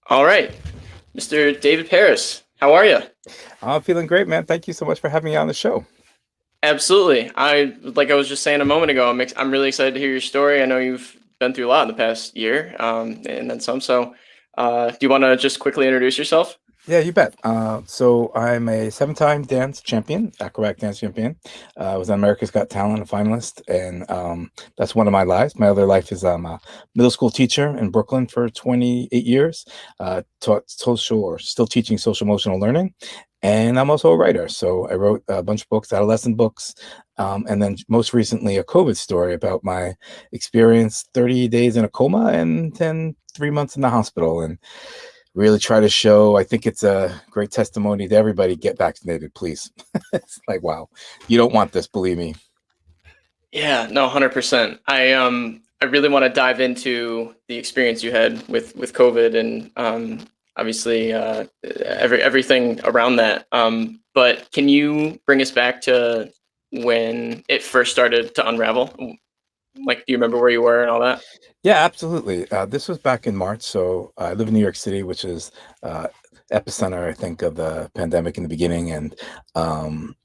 All right, Mr. David Paris, how are you? I'm feeling great, man. Thank you so much for having me on the show. Absolutely. I was just saying a moment ago, I'm really excited to hear your story. I know you've been through a lot in the past year, and then some. Do you want to just quickly introduce yourself? Yeah, you bet. So I'm a seven-time dance champion, acrobatic dance champion. I was on America's Got Talent, a finalist, and that's one of my lives. My other life is I'm a middle school teacher in Brooklyn for 28 years. Taught social or still teaching social emotional learning, and I'm also a writer. So I wrote a bunch of books, adolescent books, and then most recently a COVID story about my experience, 30 days in a coma and then 3 months in the hospital, and really try to show. I think it's a great testimony to everybody. Get vaccinated, please. It's like, wow, you don't want this, believe me. Yeah, no, 100%. I really want to dive into the experience you had with COVID and obviously everything around that. But can you bring us back to when it first started to unravel? Like, do you remember where you were and all that? Yeah, absolutely. This was back in March. So I live in New York City, which is uh, epicenter, I think, of the pandemic in the beginning. And um,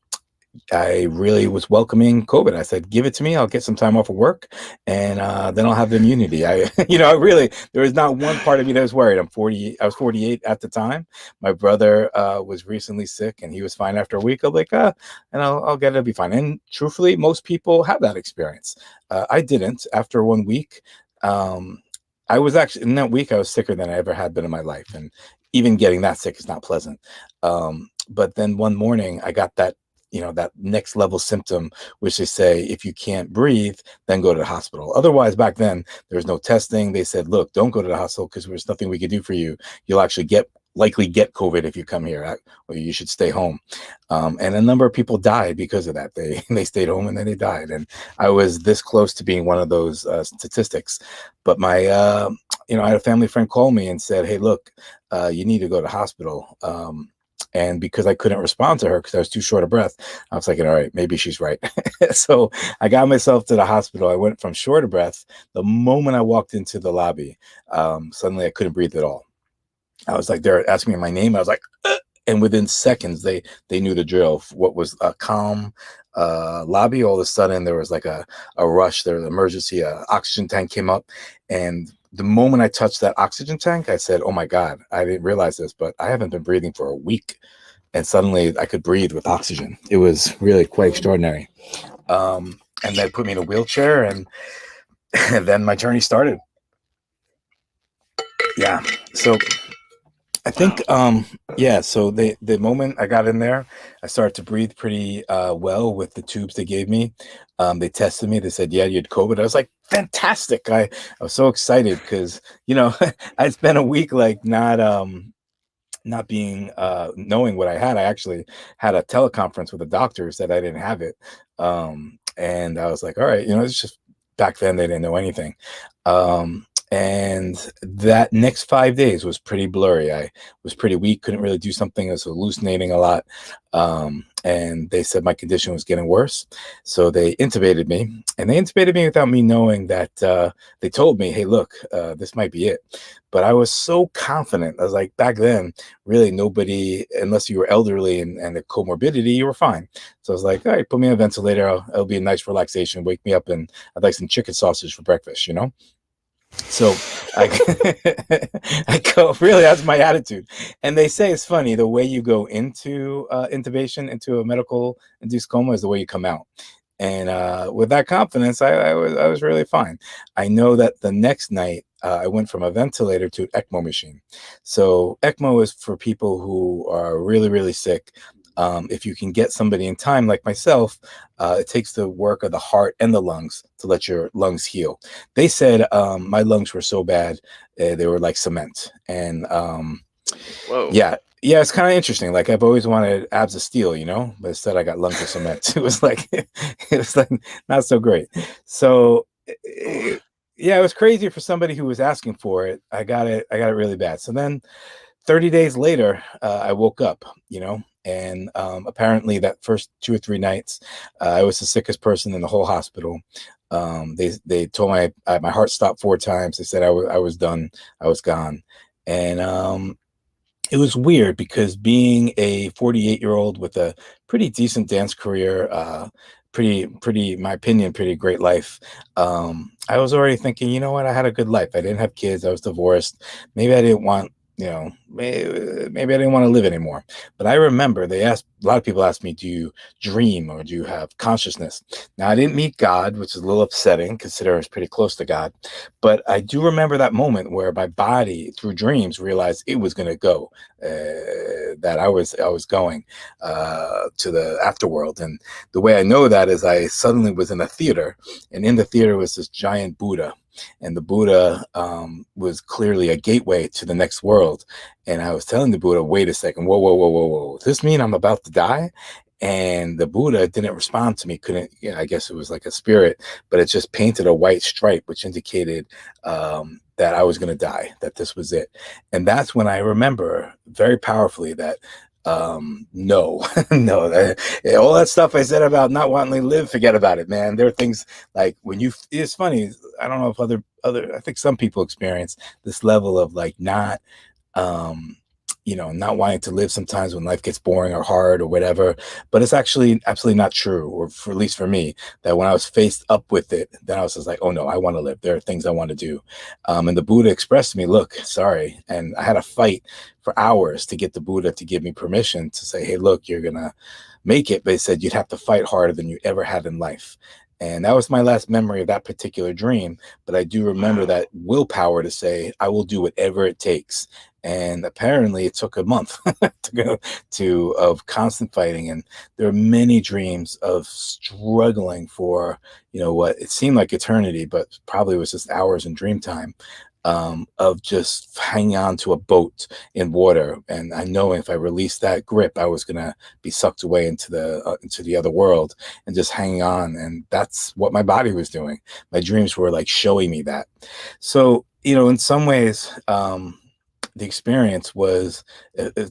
I really was welcoming COVID. I said, "Give it to me. I'll get some time off of work, and then I'll have immunity." I really, there was not one part of me that was worried. I'm 40. I was 48 at the time. My brother was recently sick, and he was fine after a week. I'm like, and I'll get it. It'll be fine. And truthfully, most people have that experience. I didn't. After 1 week, um, I was actually in that week. I was sicker than I ever had been in my life, and even getting that sick is not pleasant. But then one morning, I got that next level symptom, which they say if you can't breathe, then go to the hospital. Otherwise, back then there was no testing. They said, look, don't go to the hospital because there's nothing we can do for you. You'll actually likely get COVID if you come here, or you should stay home. And a number of people died because of that. They stayed home and then they died. And I was this close to being one of those statistics. But I had a family friend call me and said, hey, look, you need to go to the hospital. And because I couldn't respond to her because I was too short of breath, I was like, all right, maybe she's right. So I got myself to the hospital. I went from short of breath. The moment I walked into the lobby, suddenly I couldn't breathe at all. I was like, they're asking me my name. I was like, and within seconds, they knew the drill. What was a calm lobby, all of a sudden there was like a rush. There was an emergency. Oxygen tank came up, and the moment I touched that oxygen tank, I said, "Oh my God, I didn't realize this, but I haven't been breathing for a week." And suddenly I could breathe with oxygen. It was really quite extraordinary. And they put me in a wheelchair, and, and then my journey started. Yeah. So I think, Wow. yeah. So the moment I got in there, I started to breathe pretty well with the tubes they gave me. They tested me. They said, "Yeah, you had COVID." I was like, "Fantastic!" I was so excited because I spent a week like not being knowing what I had. I actually had a teleconference with the doctor who said I didn't have it, and I was like, "All right, it's just." Back then they didn't know anything. And that next 5 days was pretty blurry. I was pretty weak, couldn't really do something. I was hallucinating a lot. And they said my condition was getting worse. So they intubated me, and they intubated me without me knowing that they told me, hey, look, this might be it. But I was so confident. I was like, back then, really nobody, unless you were elderly and a comorbidity, you were fine. So I was like, all right, put me on a ventilator. It'll be a nice relaxation. Wake me up, and I'd like some chicken sausage for breakfast. So I, I go, really, that's my attitude. And they say it's funny, the way you go into intubation, into a medical induced coma, is the way you come out. And with that confidence, I was really fine. I know that the next night I went from a ventilator to an ECMO machine. So ECMO is for people who are really, really sick. If you can get somebody in time, like myself, it takes the work of the heart and the lungs to let your lungs heal. They said my lungs were so bad, they were like cement. And Whoa. yeah, it's kind of interesting. Like I've always wanted abs of steel, but instead I got lungs of cement. It was like not so great. So yeah, it was crazy for somebody who was asking for it. I got it really bad. So then 30 days later, I woke up, and apparently that first 2 or 3 nights, I was the sickest person in the whole hospital. They told my heart stopped 4 times. They said I was done. I was gone. And it was weird because being a 48-year-old with a pretty decent dance career, in my opinion, pretty great life. I was already thinking, you know what? I had a good life. I didn't have kids. I was divorced. Maybe I didn't want, maybe I didn't want to live anymore. But I remember a lot of people asked me, do you dream or do you have consciousness? Now, I didn't meet God, which is a little upsetting considering I was pretty close to God. But I do remember that moment where my body, through dreams, realized it was going to go, that I was going to the afterworld. And the way I know that is I suddenly was in a theater, and in the theater was this giant Buddha. And the Buddha was clearly a gateway to the next world. And I was telling the Buddha, wait a second, whoa, whoa, whoa, whoa, whoa. Does this mean I'm about to die? And the Buddha didn't respond to me. Couldn't, I guess it was like a spirit, but it just painted a white stripe, which indicated that I was going to die, that this was it. And that's when I remember very powerfully that no, no, all that stuff I said about not wanting to live, forget about it, man. There are things like it's funny. I don't know if I think some people experience this level of like not, um, not wanting to live sometimes when life gets boring or hard or whatever. But it's actually absolutely not true, or at least for me, that when I was faced up with it, then I was just like, oh no, I want to live. There are things I want to do. And the Buddha expressed to me, look, sorry. And I had a fight for hours to get the Buddha to give me permission to say, hey, look, you're going to make it. But he said you'd have to fight harder than you ever had in life. And that was my last memory of that particular dream. But I do remember that willpower to say, I will do whatever it takes. And apparently it took a month to go of constant fighting. And there are many dreams of struggling for, what it seemed like eternity, but probably was just hours in dream time, of just hanging on to a boat in water. And I know if I released that grip, I was going to be sucked away into the other world, and just hanging on. And that's what my body was doing. My dreams were like showing me that. So, in some ways, the experience was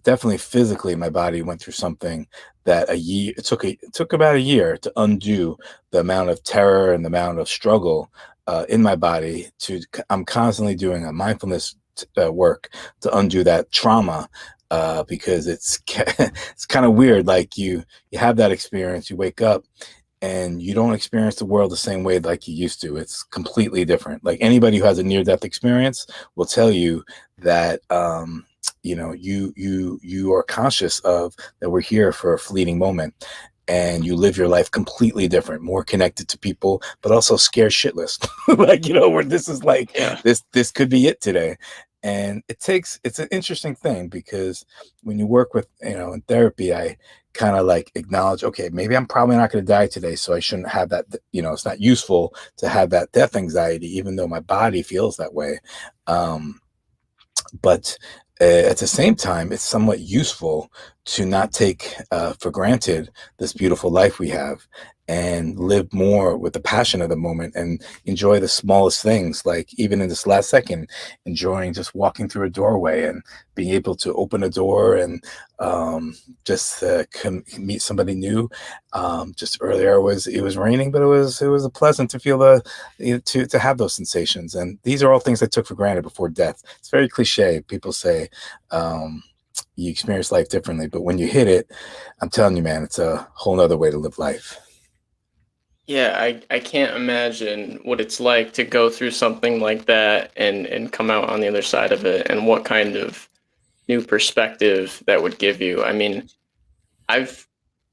definitely physically, my body went through something that it took about a year to undo the amount of terror and the amount of struggle in my body. I'm constantly doing a mindfulness work to undo that trauma, because it's it's kind of weird. Like you have that experience, you wake up, and you don't experience the world the same way like you used to. It's completely different. Like anybody who has a near-death experience will tell you that you are conscious of that we're here for a fleeting moment, and you live your life completely different, more connected to people, but also scared shitless. Like, where this is like, Yeah. this could be it today. And it's an interesting thing, because when you work with, in therapy, I kind of like acknowledge, okay, maybe I'm probably not going to die today, so I shouldn't have that. It's not useful to have that death anxiety, even though my body feels that way. But at the same time, it's somewhat useful to not take for granted this beautiful life we have, and live more with the passion of the moment, and enjoy the smallest things. Like even in this last second, enjoying just walking through a doorway and being able to open a door and just meet somebody new. Just earlier, it was raining, but it was a pleasant to feel to have those sensations. And these are all things I took for granted before death. It's very cliche. People say you experience life differently, but when you hit it, I'm telling you, man, it's a whole nother way to live life. Yeah, I can't imagine what it's like to go through something like that and come out on the other side of it, and what kind of new perspective that would give you. I mean, I've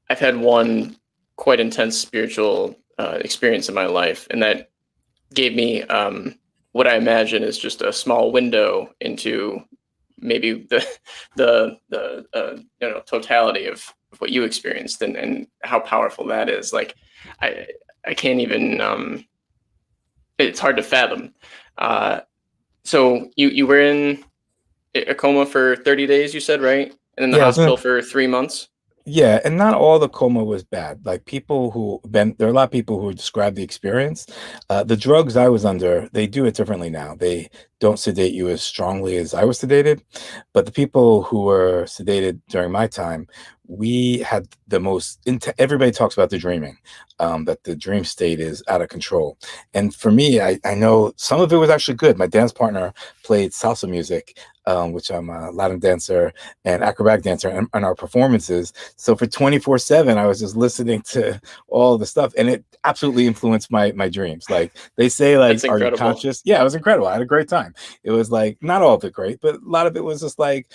I've had one quite intense spiritual experience in my life, and that gave me what I imagine is just a small window into maybe the totality of what you experienced, and how powerful that is. Like I I can't even it's hard to fathom. Uh, so you were in a coma for 30 days, you said, right? And in the Yeah, I was hospital gonna for 3 months. Yeah, and not all the coma was bad. Like there are a lot of people who describe the experience. The drugs I was under, they do it differently now. They don't sedate you as strongly as I was sedated, but the people who were sedated during my time, we had the most. Everybody talks about the dreaming, that the dream state is out of control. And for me, I know some of it was actually good. My dance partner played salsa music which I'm a Latin dancer and acrobatic dancer, and our performances. So for 24/7, I was just listening to all the stuff, and it absolutely influenced my dreams. Like they say, like, That's are you incredible. conscious? Yeah, it was incredible. I had a great time. It was like not all of it great, but a lot of it was just like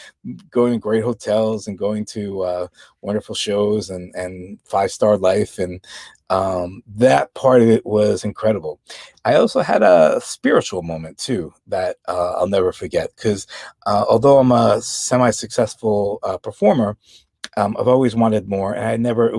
going to great hotels and going to wonderful shows and 5-star life, and that part of it was incredible. I also had a spiritual moment too that I'll never forget because although I'm a semi-successful performer, I've always wanted more, and I never.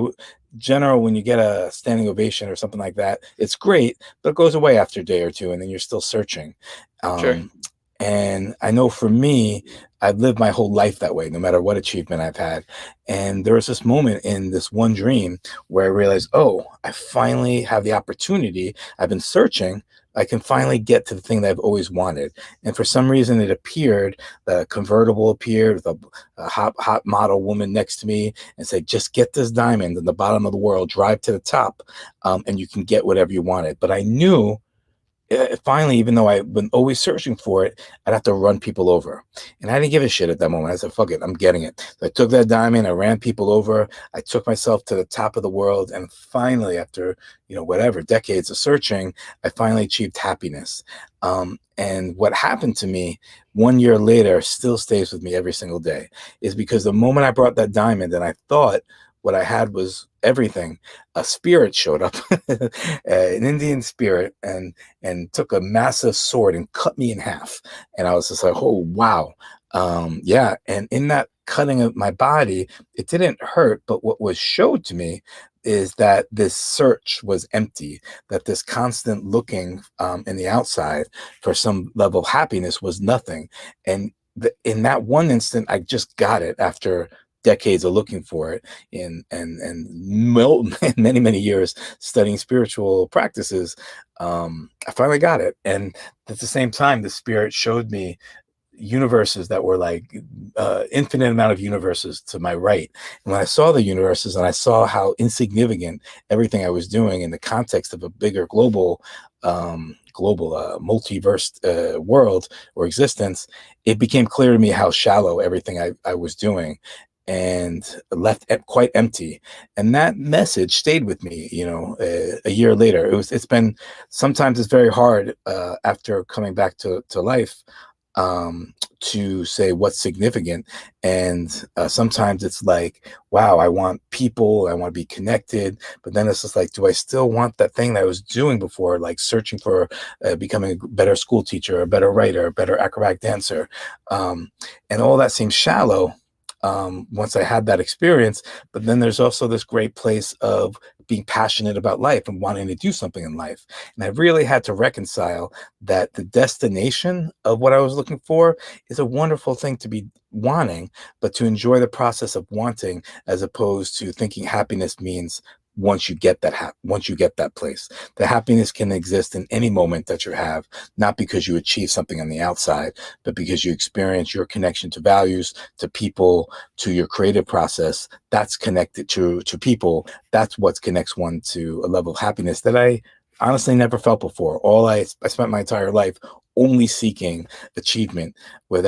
General, when you get a standing ovation or something like that, it's great, but it goes away after a day or two, and then you're still searching. Sure. Um, and I know for me, I've lived my whole life that way, no matter what achievement I've had. And there was this moment in this one dream where I realized, oh, I finally have the opportunity. I've been searching. I can finally get to the thing that I've always wanted. And for some reason, it appeared, the convertible appeared with a hot model woman next to me and said, just get this diamond in the bottom of the world, drive to the top, and you can get whatever you wanted. But I knew finally, even though I've been always searching for it, I'd have to run people over. And I didn't give a shit at that moment. I said, fuck it, I'm getting it. So I took that diamond, I ran people over, I took myself to the top of the world. And finally, after, whatever, decades of searching, I finally achieved happiness. And what happened to me 1 year later still stays with me every single day is because the moment I brought that diamond and I thought what I had was everything, a spirit showed up, an Indian spirit, and took a massive sword and cut me in half. And I was just like, oh, wow. Yeah. And in that cutting of my body, it didn't hurt. But what was showed to me is that this search was empty, that this constant looking in the outside for some level of happiness was nothing. And in that one instant, I just got it after decades of looking for it and many years studying spiritual practices. I finally got it, and at the same time the spirit showed me universes that were like infinite amount of universes to my right. And when I saw the universes and I saw how insignificant everything I was doing in the context of a bigger global multiverse world or existence, it became clear to me how shallow everything I was doing and left quite empty. And that message stayed with me, a year later. It's been, sometimes it's very hard after coming back to life to say what's significant. And sometimes it's like, wow, I want people, I want to be connected. But then it's just like, do I still want that thing that I was doing before, like searching for becoming a better school teacher, a better writer, a better acrobatic dancer? And all that seems shallow once I had that experience. But then there's also this great place of being passionate about life and wanting to do something in life. And I really had to reconcile that the destination of what I was looking for is a wonderful thing to be wanting, but to enjoy the process of wanting, as opposed to thinking happiness means once you get that place. The happiness can exist in any moment that you have, not because you achieve something on the outside, but because you experience your connection to values, to people, to your creative process. That's connected to people. That's what connects one to a level of happiness that I honestly never felt before. I spent my entire life only seeking achievement with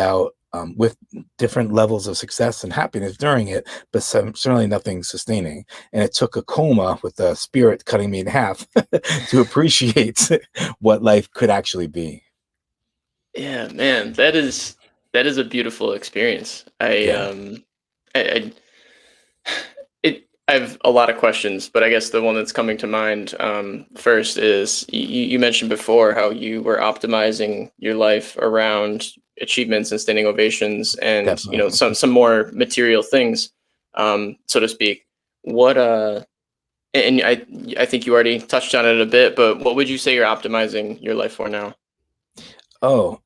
different levels of success and happiness during it, but certainly nothing sustaining. And it took a coma with the spirit cutting me in half to appreciate what life could actually be. Yeah, man, that is a beautiful experience. Yeah. I I have a lot of questions, but I guess the one that's coming to mind first is you mentioned before how you were optimizing your life around achievements and standing ovations and Definitely. some more material things, so to speak. What and I think you already touched on it a bit, but what would you say you're optimizing your life for now? Oh,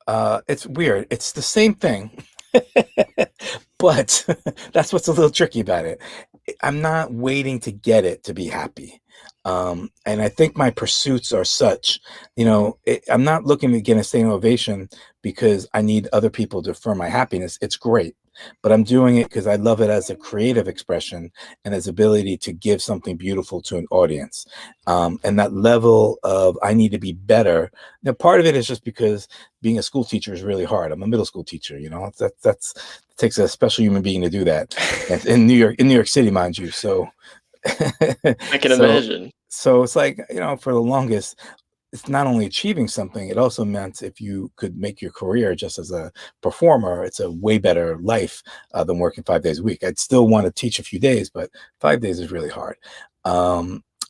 it's weird. It's the same thing, but that's what's a little tricky about it. I'm not waiting to get it to be happy. And I think my pursuits are such, I'm not looking to get a standing ovation because I need other people to affirm my happiness. It's great. but I'm doing it because I love it as a creative expression and as ability to give something beautiful to an audience. And that level of I need to be better. Now, part of it is just because being a school teacher is really hard. I'm a middle school teacher, you know, that's it takes a special human being to do that. And in New York City, mind you. So, I can so, imagine. so it's like, you know, for the longest, it's not only achieving something, it also meant if you could make your career just as a performer, it's a way better life than working 5 days a week. I'd still want to teach a few days, but 5 days is really hard.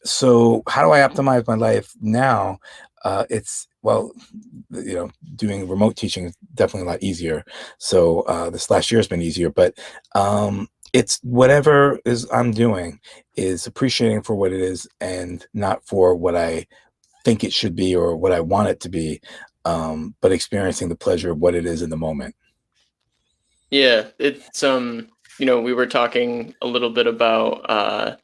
So how do I optimize my life now? It's, well, you know, doing remote teaching is definitely a lot easier. So this last year has been easier, but it's whatever is I'm doing is appreciating for what it is and not for what I think it should be or what I want it to be, but experiencing the pleasure of what it is in the moment. Yeah, it's we were talking a little bit about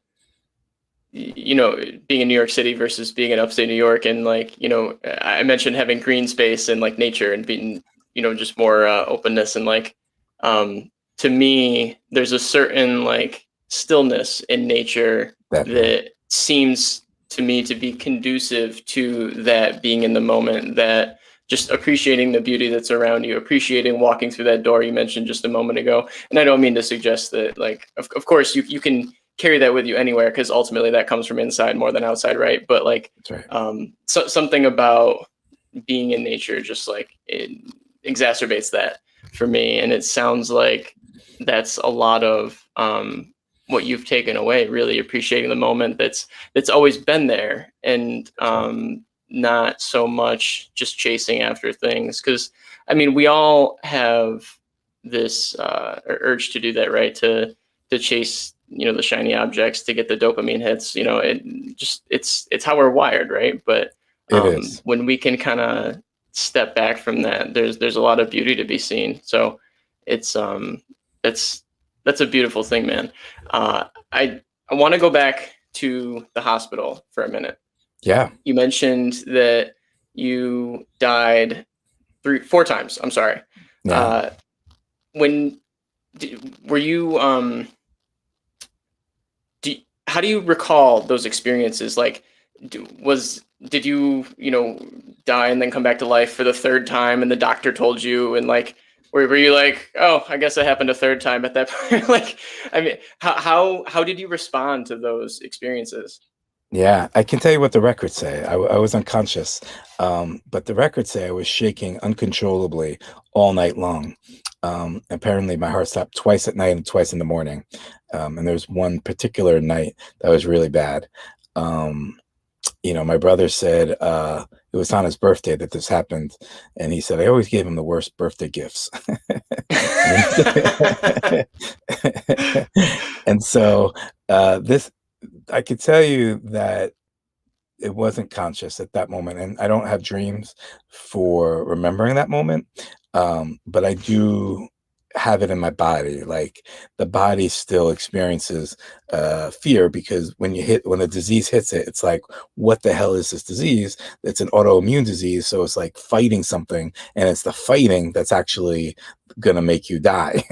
being in New York City versus being in upstate New York, and like, I mentioned having green space and like nature and being, just more openness, and like, to me, there's a certain like stillness in nature Definitely. that seems to me to be conducive to that being in the moment, that just appreciating the beauty that's around you, appreciating walking through that door you mentioned just a moment ago. And I don't mean to suggest that, like, of course you can carry that with you anywhere, because ultimately that comes from inside more than outside, right? But like, That's right. something about being in nature just like it exacerbates that for me. And it sounds like that's a lot of what you've taken away, really appreciating the moment that's always been there, and not so much just chasing after things. Because I mean, we all have this urge to do that, right? To chase, the shiny objects, to get the dopamine hits. It's how we're wired, right? But It is. when we can kind of step back from that, there's a lot of beauty to be seen. So it's that's a beautiful thing, man. I want to go back to the hospital for a minute. Yeah. You mentioned that you died 4 times. I'm sorry. Yeah. When were you how do you recall those experiences? Like, did you die and then come back to life for the third time, and the doctor told you, and like, were you like, oh, I guess it happened a third time at that point? Like, I mean, how did you respond to those experiences? Yeah, I can tell you what the records say. I was unconscious, but the records say I was shaking uncontrollably all night long. Apparently, my heart stopped twice at night and twice in the morning. And there's one particular night that was really bad. My brother said it was on his birthday that this happened, and he said I always gave him the worst birthday gifts. And so this I could tell you that it wasn't conscious at that moment, and I don't have dreams for remembering that moment, but I do have it in my body. Like, the body still experiences fear, because when a disease hits it, it's like, what the hell is this disease? It's an autoimmune disease, so it's like fighting something, and it's the fighting that's actually gonna make you die.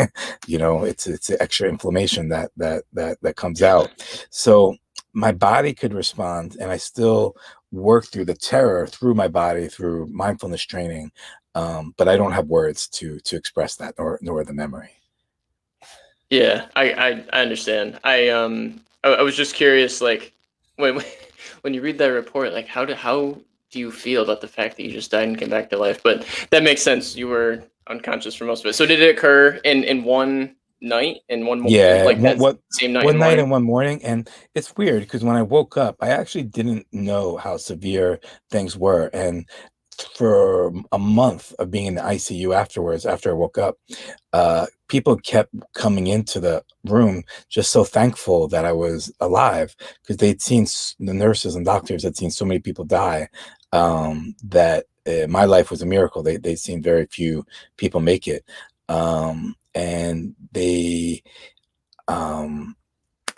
It's extra inflammation that comes out. So my body could respond, and I still work through the terror through my body through mindfulness training, but I don't have words to express that, nor the memory. Yeah, I understand. I was just curious, like, when when you read that report, like, how do you feel about the fact that you just died and came back to life? But that makes sense. You were unconscious for most of it. So did it occur in one night, in Yeah, like that same night one and night morning? and one morning, and it's weird because when I woke up, I actually didn't know how severe things were, and for a month of being in the ICU afterwards, after I woke up, people kept coming into the room just so thankful that I was alive, because they'd seen the nurses and doctors had seen so many people die, that my life was a miracle. They'd seen very few people make it, and they um,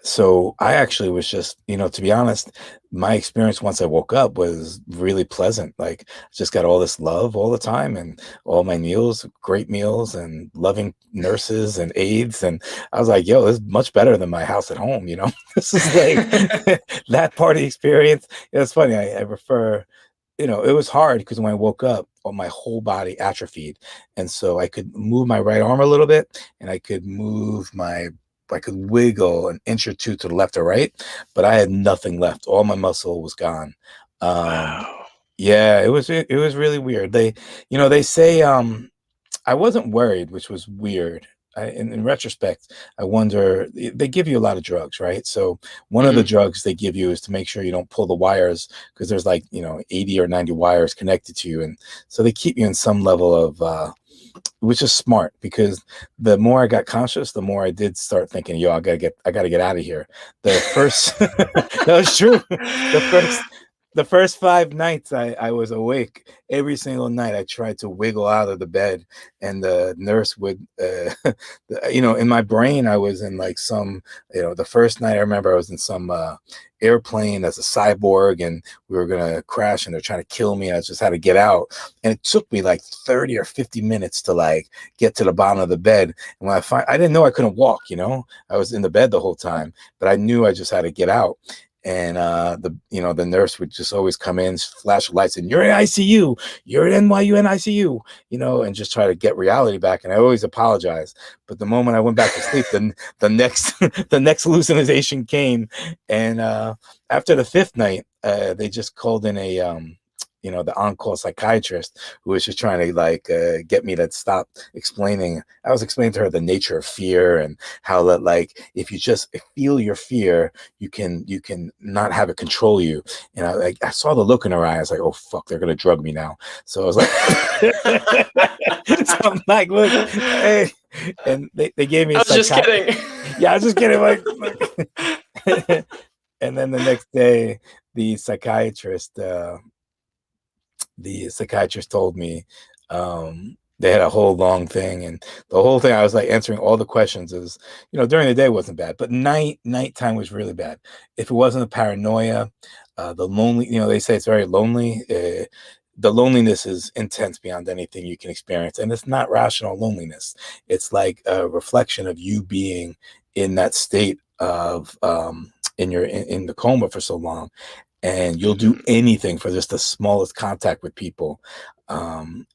So I actually was just, to be honest, my experience once I woke up was really pleasant. Like, just got all this love all the time, and all my meals, great meals, and loving nurses and aides. And I was like, yo, this is much better than my house at home, This is like that party experience. It's funny. I refer, it was hard because when I woke up, my whole body atrophied. And so I could move my right arm a little bit, and I could wiggle an inch or two to the left or right, but I had nothing left. All my muscle was gone. Um, Wow. yeah, it was really weird. They say I wasn't worried, which was weird. In retrospect, I wonder, they give you a lot of drugs, right? So one of the Hmm. drugs they give you is to make sure you don't pull the wires, because there's like, 80 or 90 wires connected to you. And so they keep you in some level of, which is smart, because the more I got conscious, the more I did start thinking, yo, I gotta get out of here. The first, that was true. The first, the first 5 nights I was awake every single night. I tried to wiggle out of the bed, and the nurse would, in my brain, I was in like some, the first night I remember I was in some airplane as a cyborg, and we were going to crash, and they're trying to kill me. I just had to get out. And it took me like 30 or 50 minutes to like get to the bottom of the bed. And I didn't know I couldn't walk, I was in the bed the whole time, but I knew I just had to get out. And the nurse would just always come in, flash lights, and you're in ICU, you're in NYU in ICU, and just try to get reality back. And I always apologize, but the moment I went back to sleep, then the next the next hallucination came. And after the fifth night, they just called in the on-call psychiatrist, who was just trying to like get me to stop explaining. I was explaining to her the nature of fear, and how that, like, if you just feel your fear, you can not have it control you. And I saw the look in her eyes, like, oh fuck, they're gonna drug me now. So I was like, so I'm like, look, hey, and they gave me I a was just psychiatrist. kidding. Yeah, I was just kidding, and then the next day, the psychiatrist. The psychiatrist told me, they had a whole long thing, and the whole thing I was like answering all the questions. Is, during the day wasn't bad, but nighttime was really bad. If it wasn't a paranoia, the lonely, they say it's very lonely. The loneliness is intense beyond anything you can experience, and it's not rational loneliness. It's like a reflection of you being in that state of, in the coma for so long, and you'll do Mhm. anything for just the smallest contact with people. And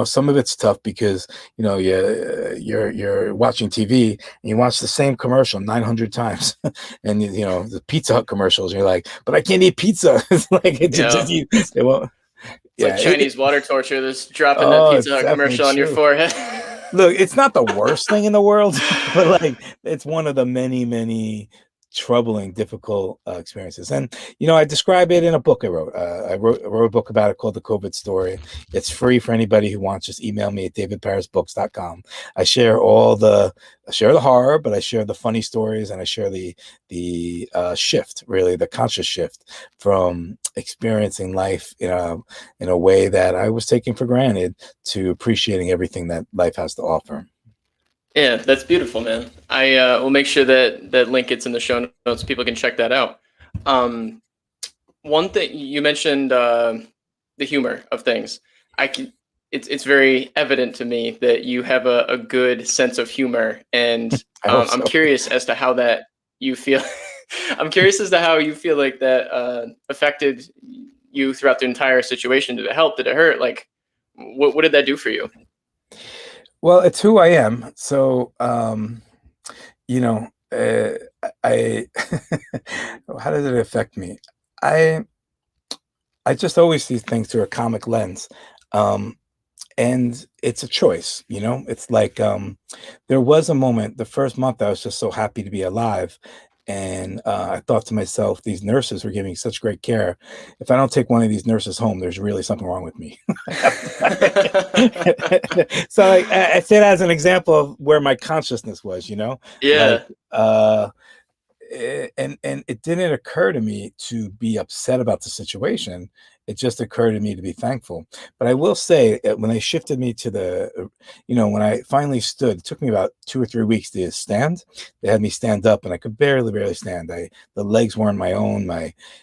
some of it's tough, because you're watching TV, and you watch the same commercial 900 times, and the Pizza Hut commercials, and you're like, but I can't eat pizza. It's like it just Yeah. eat. It's, They won't. it's like Yeah. Chinese water torture. This dropping that Oh, Pizza it's Hut definitely commercial on your true. forehead. Look, it's not the worst thing in the world, but like, it's one of the many, many troubling, difficult experiences. And I describe it in a book I wrote. I wrote a book about it called The COVID Story. It's free for anybody who wants. Just email me at davidparisbooks.com. I share the horror, but I share the funny stories, and I share the shift, really the conscious shift from experiencing life in a way that I was taking for granted, to appreciating everything that life has to offer. Yeah, that's beautiful, man. I will make sure that that link gets in the show notes. People can check that out. Um, One thing you mentioned, the humor of things. I can. It's very evident to me that you have a good sense of humor, and I hope I'm so. curious as to how that you feel. I'm curious as to how you feel like that affected you throughout the entire situation. Did it help? Did it hurt? Like, what did that do for you? Well, it's who I am. So, you know, uh, I, how does it affect me? I, I just always see things through a comic lens. Um, and it's a choice. It's like, there was a moment, the first month, I was just so happy to be alive. And I thought to myself, these nurses were giving such great care. If I don't take one of these nurses home, there's really something wrong with me. So, like, I say that as an example of where my consciousness was, like, Yeah. and it didn't occur to me to be upset about the situation. It just occurred to me to be thankful. But I will say, when they shifted me to when I finally stood, it took me about 2 or 3 weeks to stand. They had me stand up, and I could barely stand. The legs weren't my own.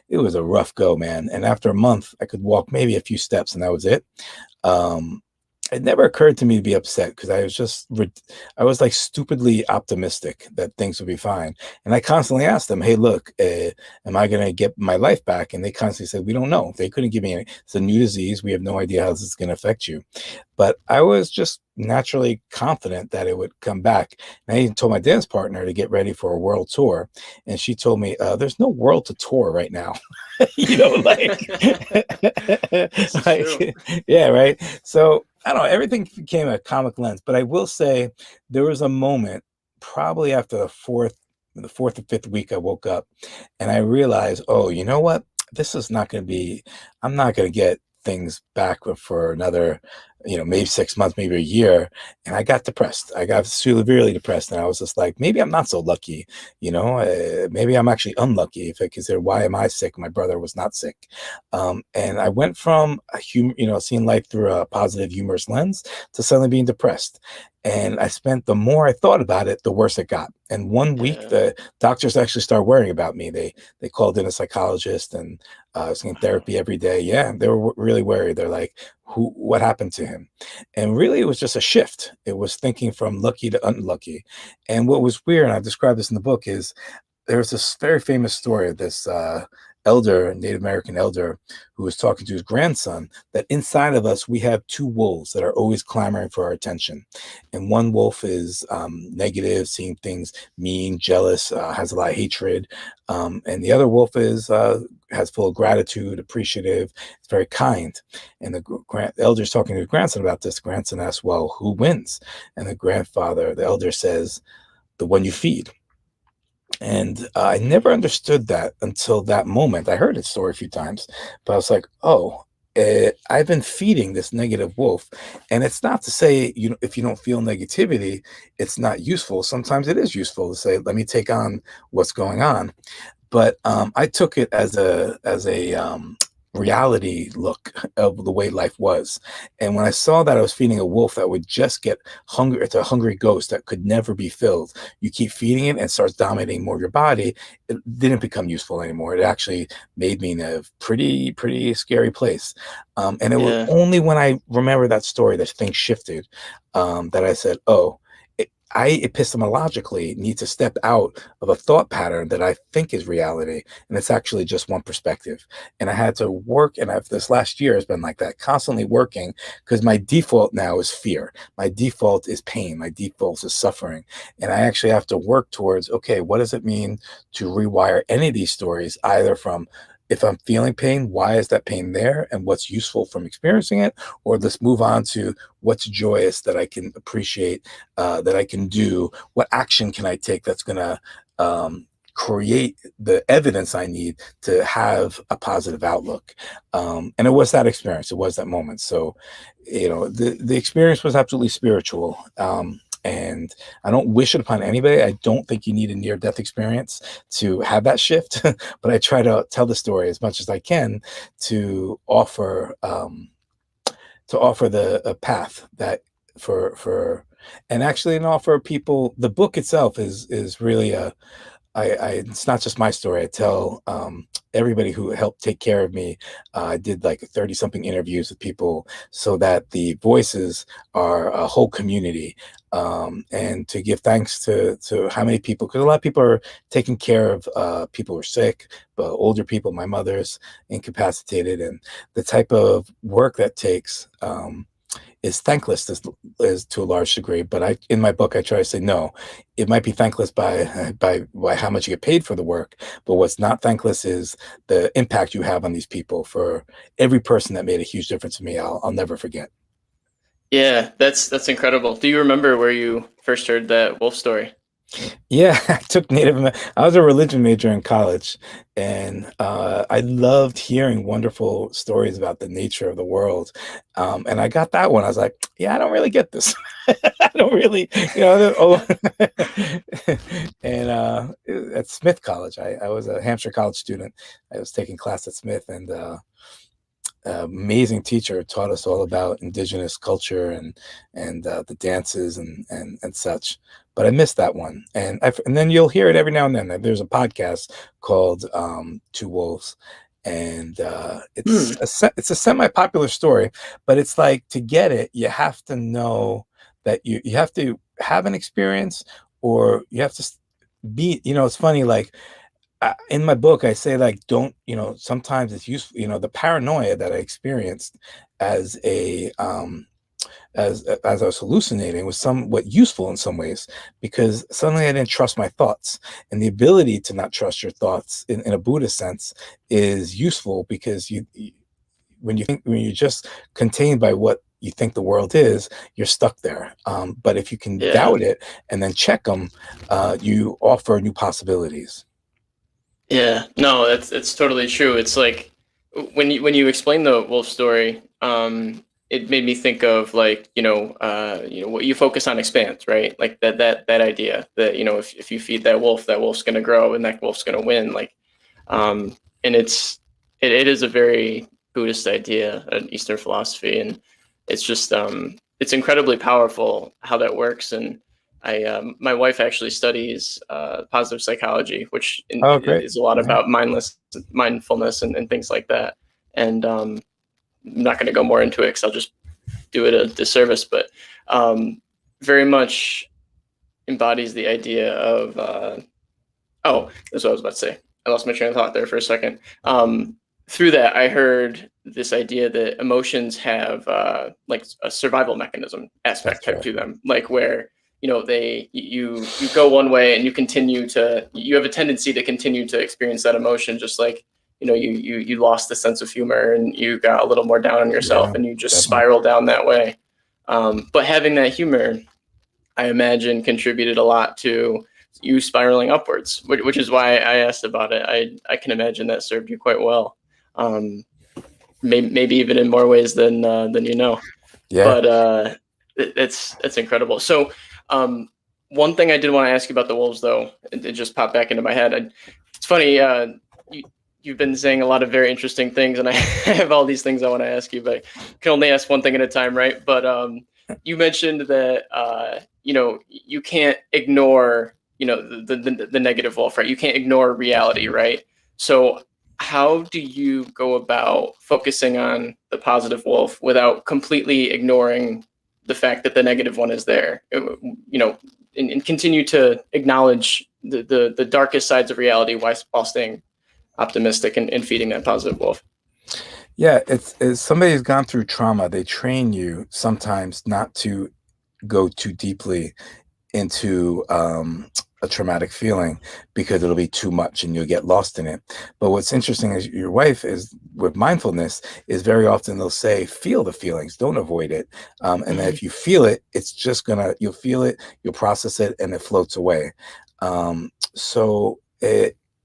It was a rough go, man. And after a month, I could walk maybe a few steps, and that was it. Um, it never occurred to me to be upset because I was like stupidly optimistic that things would be fine. And I constantly asked them, "Hey, look, am I going to get my life back?" And they constantly said, "We don't know." They couldn't give me any. It's a new disease. We have no idea how this is going to affect you. But I was just naturally confident that it would come back. And I even told my dance partner to get ready for a world tour. And she told me, "There's no world to tour right now." Like, This is true. like, yeah, right. So I don't know, everything became a comic lens, but I will say there was a moment probably after the fourth or fifth week I woke up and I realized, oh, you know what? This is not going to be, I'm not going to get things back for another, maybe 6 months, maybe a year. And I got depressed. I got severely depressed. And I was just like, maybe I'm not so lucky, maybe I'm actually unlucky if I consider why am I sick? My brother was not sick. And I went from seeing life through a positive, humorous lens to suddenly being depressed. And the more I thought about it, the worse it got. And one week, Yeah. the doctors actually started worrying about me. They called in a psychologist, and I was in therapy every day. Yeah, they were really worried. They're like, what happened to him? And really, it was just a shift. It was thinking from lucky to unlucky. And what was weird, and I described this in the book, is there's this very famous story of this Native American elder, who was talking to his grandson, that inside of us, we have two wolves that are always clamoring for our attention. And one wolf is negative, seeing things mean, jealous, has a lot of hatred. And the other wolf has full of gratitude, appreciative, it's very kind. And the elder's talking to his grandson about this. The grandson asks, well, who wins? And the elder says, the one you feed. And I never understood that until that moment. I heard his story a few times, but I was like, oh, I've been feeding this negative wolf. And it's not to say, if you don't feel negativity, it's not useful. Sometimes it is useful to say, let me take on what's going on. But I took it as a reality look of the way life was. And when I saw that I was feeding a wolf that would just get hungry, it's a hungry ghost that could never be filled. You keep feeding it and it starts dominating more of your body. It didn't become useful anymore. It actually made me in a pretty scary place. And it was Yeah. only when I remember that story that things shifted, that I said, oh, I epistemologically need to step out of a thought pattern that I think is reality, and it's actually just one perspective. And I had to work, and this last year has been like that, constantly working, because my default now is fear. My default is pain. My default is suffering. And I actually have to work towards, okay, what does it mean to rewire any of these stories, either from, if I'm feeling pain, why is that pain there and what's useful from experiencing it? Or let's move on to what's joyous that I can appreciate, that I can do. What action can I take that's going to create the evidence I need to have a positive outlook? And it was that experience. It was that moment. So, the experience was absolutely spiritual. And I don't wish it upon anybody. I don't think you need a near-death experience to have that shift, but I try to tell the story as much as I can to offer a path that and actually and offer people. The book itself is really it's not just my story. I tell everybody who helped take care of me. I did like 30 something interviews with people so that the voices are a whole community. And to give thanks to how many people, because a lot of people are taking care of people who are sick, but older people, my mother's incapacitated, and the type of work that takes is thankless is to a large degree. But in my book, I try to say, no, it might be thankless by how much you get paid for the work, but what's not thankless is the impact you have on these people. For every person that made a huge difference to me, I'll never forget. Yeah, that's incredible. Do you remember where you first heard that wolf story? Yeah, I took I was a religion major in college, and I loved hearing wonderful stories about the nature of the world. And I got that one. I was like, yeah, I don't really get this. I don't really, and at Smith College, I was a Hampshire College student. I was taking class at Smith, and amazing teacher, taught us all about indigenous culture and the dances and such. But I missed that one, and then you'll hear it every now and then. There's a podcast called Two Wolves, and Hmm. it's a semi-popular story, but it's like, to get it, you have to know that you have to have an experience, or you have to be, it's funny, like, in my book, I say, like, don't, sometimes it's useful, the paranoia that I experienced as as I was hallucinating was somewhat useful in some ways, because suddenly I didn't trust my thoughts, and the ability to not trust your thoughts in a Buddhist sense is useful, because when you're just contained by what you think the world is, you're stuck there. But if you can Yeah. doubt it and then check them, you offer new possibilities. Yeah, no, it's totally true. It's like when you explain the wolf story, it made me think of, like, what you focus on expands, right? Like that idea that, if you feed that wolf's gonna grow and that wolf's gonna win. Like, and it is a very Buddhist idea, an Eastern philosophy, and it's just it's incredibly powerful how that works. And my wife actually studies positive psychology, which Oh, great. is a lot Yeah. about mindfulness and things like that. And I'm not going to go more into it because I'll just do it a disservice, but very much embodies the idea of oh, that's what I was about to say. I lost my train of thought there for a second. Through that, I heard this idea that emotions have like a survival mechanism aspect That's type right. to them, like where you go one way and you have a tendency to continue to experience that emotion, just like you lost the sense of humor and you got a little more down on yourself Yeah, and you just definitely. spiral down that way. But having that humor, I imagine, contributed a lot to you spiraling upwards, which is why I asked about it. I can imagine that served you quite well, um, maybe even in more ways than you know. Yeah. But it's incredible. So one thing I did want to ask you about the Wolves, though, it just popped back into my head. It's funny. You, you've been saying a lot of very interesting things, and I have all these things I want to ask you, but I can only ask one thing at a time, right? But you mentioned that you can't ignore the negative wolf, right? You can't ignore reality, right? So how do you go about focusing on the positive wolf without completely ignoring the fact that the negative one is there? And continue to acknowledge the darkest sides of reality while staying optimistic and feeding that positive wolf. Yeah, it's somebody who's gone through trauma. They train you sometimes not to go too deeply into a traumatic feeling, because it'll be too much and you'll get lost in it. But what's interesting is your wife is with mindfulness is very often they'll say, feel the feelings, don't avoid it. And then Mm-hmm. if you feel it, it's just you'll feel it, you'll process it, and it floats away. So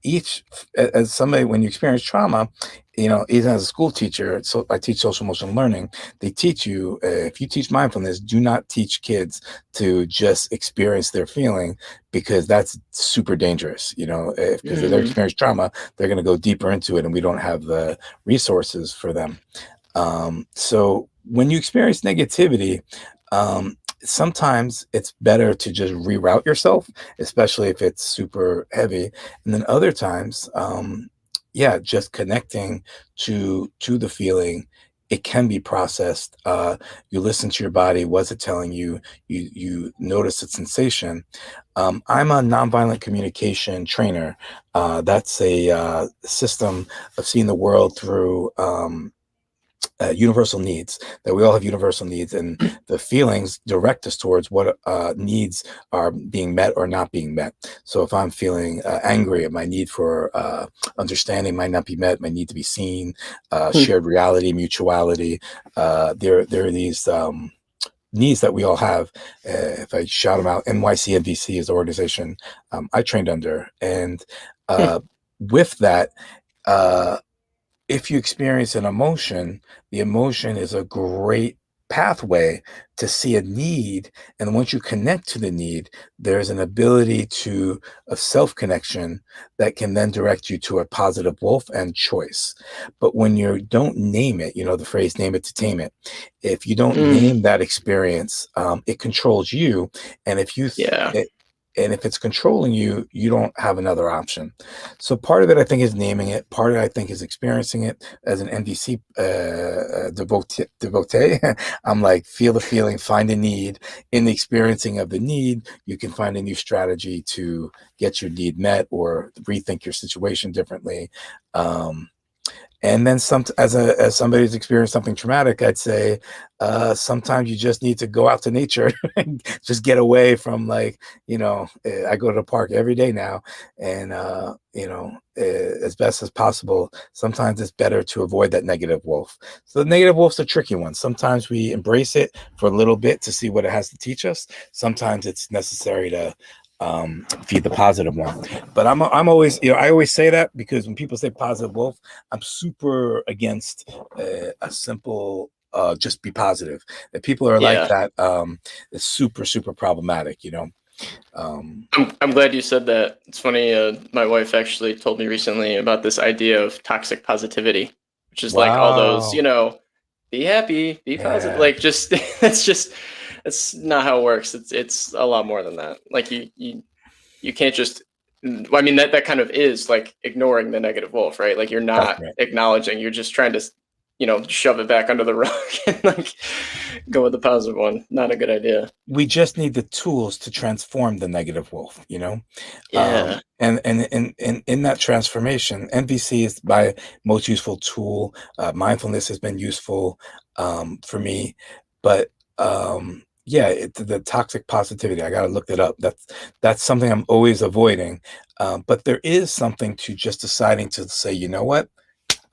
each, as somebody, when you experience trauma, even as a school teacher, so I teach social emotional learning. They teach you, if you teach mindfulness, do not teach kids to just experience their feeling, because that's super dangerous. Because if they're Mm-hmm. experiencing trauma, they're going to go deeper into it, and we don't have the resources for them. So when you experience negativity, sometimes it's better to just reroute yourself, especially if it's super heavy. And then other times, yeah, just connecting to the feeling, it can be processed. You listen to your body. What's it telling you? You notice its sensation. I'm a nonviolent communication trainer. That's a system of seeing the world through universal needs, that we all have universal needs, and the feelings direct us towards what needs are being met or not being met. So if I'm feeling angry, my need for understanding might not be met, my need to be seen, shared reality, mutuality. There are these needs that we all have. If I shout them out, NYC is the organization I trained under. And with that, uh, if you experience an emotion, the emotion is a great pathway to see a need, and once you connect to the need, there's an ability to of self-connection that can then direct you to a positive wolf and choice. But when you don't name it, the phrase "name it to tame it." If you don't Mm, name that experience, it controls you, and yeah. if it's controlling you, you don't have another option. So part of it, I think, is naming it. Part of it, I think, is experiencing it. As an NDC devotee, I'm like, feel the feeling, find a need. In the experiencing of the need, you can find a new strategy to get your need met or rethink your situation differently. Um, and then as somebody who's experienced something traumatic, I'd say sometimes you just need to go out to nature and just get away from, like, I go to the park every day now, and as best as possible, sometimes it's better to avoid that negative wolf. So the negative wolf's a tricky one. Sometimes we embrace it for a little bit to see what it has to teach us. Sometimes it's necessary to feed the positive one. But I'm always, I always say that because when people say positive wolf, I'm super against a simple just be positive. If people are like Yeah. that, it's super, super problematic. Um, I'm glad you said that. It's funny. My wife actually told me recently about this idea of toxic positivity, which is like all those, wow. be happy, be positive. Yeah. Like just that's not how it works. It's a lot more than that. Like you can't just. I mean that kind of is like ignoring the negative wolf, right? Like you're That's not right. acknowledging. You're just trying to, shove it back under the rug and like go with the positive one. Not a good idea. We just need the tools to transform the negative wolf. Yeah. And in that transformation, NVC is my most useful tool. Mindfulness has been useful for me, but yeah, the toxic positivity, I got to look that up. That's something I'm always avoiding. But there is something to just deciding to say, you know what?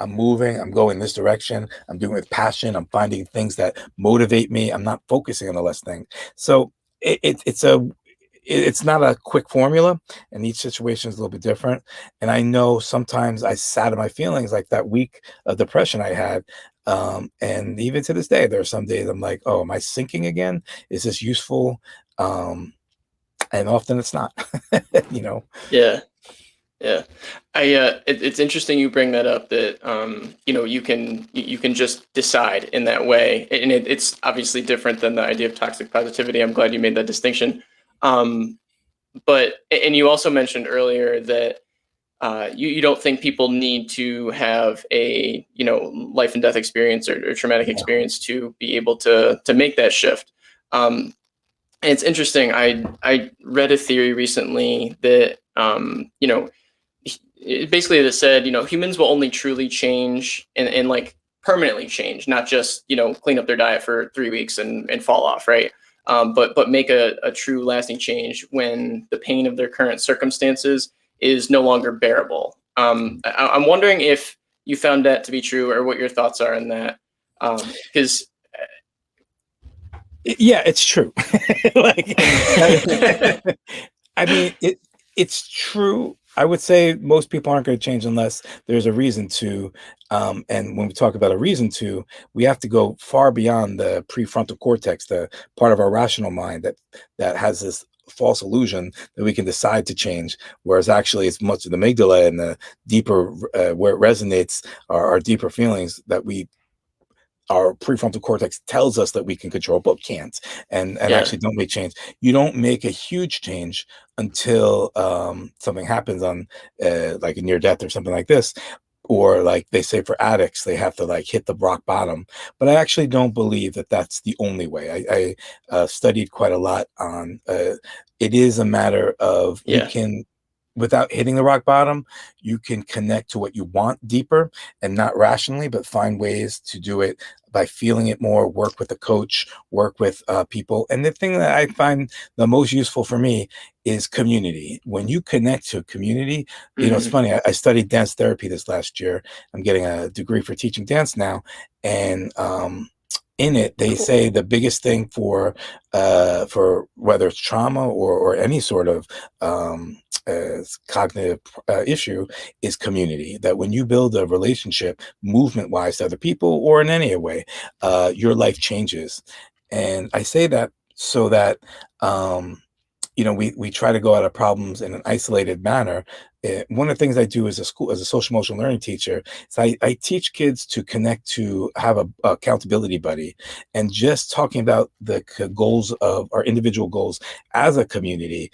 I'm moving, I'm going this direction, I'm doing it with passion, I'm finding things that motivate me, I'm not focusing on the less thing. So it's not a quick formula, and each situation is a little bit different. And I know sometimes I sat in my feelings, like that week of depression I had. And even to this day, there are some days I'm like, oh, am I sinking again? Is this useful? Um, and often it's not, you know. Yeah. Yeah, it's interesting you bring that up that you can just decide in that way, and it's obviously different than the idea of toxic positivity. I'm glad you made that distinction. Um, but and you also mentioned earlier that you don't think people need to have a life and death experience or traumatic No. experience to be able to make that shift. And it's interesting. I read a theory recently that basically it said, humans will only truly change and like permanently change, not just, clean up their diet for 3 weeks and fall off, right? But make a true lasting change when the pain of their current circumstances is no longer bearable. I'm wondering if you found that to be true or what your thoughts are in that. Because Yeah, it's true. Like, I mean, it's true. I would say most people aren't going to change unless there's a reason to. And when we talk about a reason to, we have to go far beyond the prefrontal cortex, the part of our rational mind that has this false illusion that we can decide to change, whereas actually it's much of the amygdala and the deeper where it resonates our deeper feelings that our prefrontal cortex tells us that we can control but can't, and yeah, actually don't make change. You don't make a huge change until something happens on like a near death or something like this, or like they say for addicts they have to like hit the rock bottom. But I actually don't believe that that's the only way. I studied quite a lot on it is a matter of you yeah, can, without hitting the rock bottom, you can connect to what you want deeper, and not rationally, but find ways to do it by feeling it more, work with a coach, work with people. And the thing that I find the most useful for me is community. When you connect to a community, it's hmm funny. I studied dance therapy this last year. I'm getting a degree for teaching dance now. And in it, they cool, say the biggest thing for whether it's trauma or any sort of cognitive issue is community. That when you build a relationship, movement wise, to other people or in any way, your life changes. And I say that so that we try to go at our problems in an isolated manner. One of the things I do as a social emotional learning teacher is I teach kids to connect, to have a accountability buddy, and just talking about the goals of our individual goals as a community.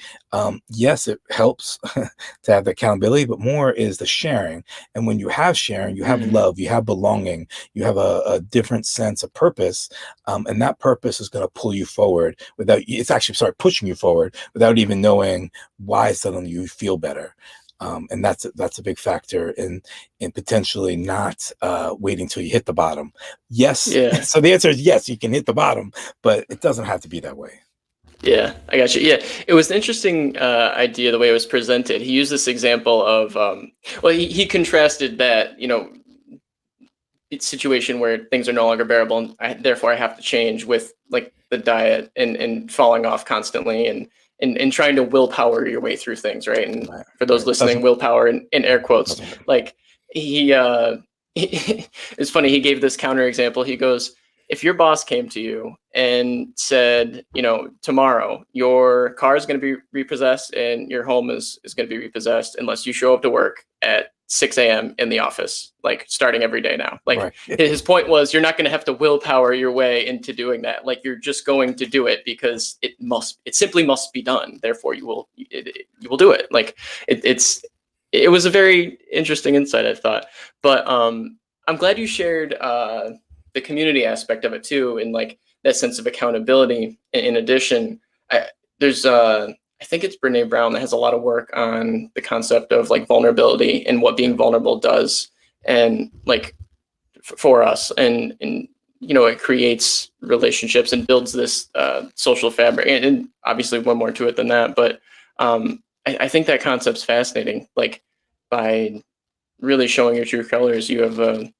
Yes, it helps to have the accountability, but more is the sharing. And when you have sharing, you have Mhm. love, you have belonging, you have a different sense of purpose, and that purpose is going to pull you forward without. It's actually start pushing you forward without even knowing why. Suddenly you feel better. And that's a big factor in potentially not waiting till you hit the bottom. Yes, Yeah. so the answer is yes, you can hit the bottom, but it doesn't have to be that way. Yeah, I got you. Yeah, it was an interesting idea the way it was presented. He used this example of, well, he contrasted that, situation where things are no longer bearable, and therefore I have to change with like the diet and falling off constantly and trying to willpower your way through things, right? And Right, for those right. listening, willpower in air quotes, Doesn't work. like he, it's funny. He gave this counter example. He goes, if your boss came to you and said, tomorrow your car is going to be repossessed and your home is going to be repossessed unless you show up to work at 6 a.m. in the office, like starting every day now. Like Right. his point was, you're not going to have to willpower your way into doing that. Like you're just going to do it because it simply must be done. Therefore, you will do it. Like it was a very interesting insight, I thought. But I'm glad you shared the community aspect of it too, and like that sense of accountability. In addition, there's I think it's Brene Brown that has a lot of work on the concept of like vulnerability and what being Yeah. vulnerable does, and like for us, and it creates relationships and builds this social fabric, and obviously one more to it than that. But I think that concept's fascinating. Like by really showing your true colors, you have a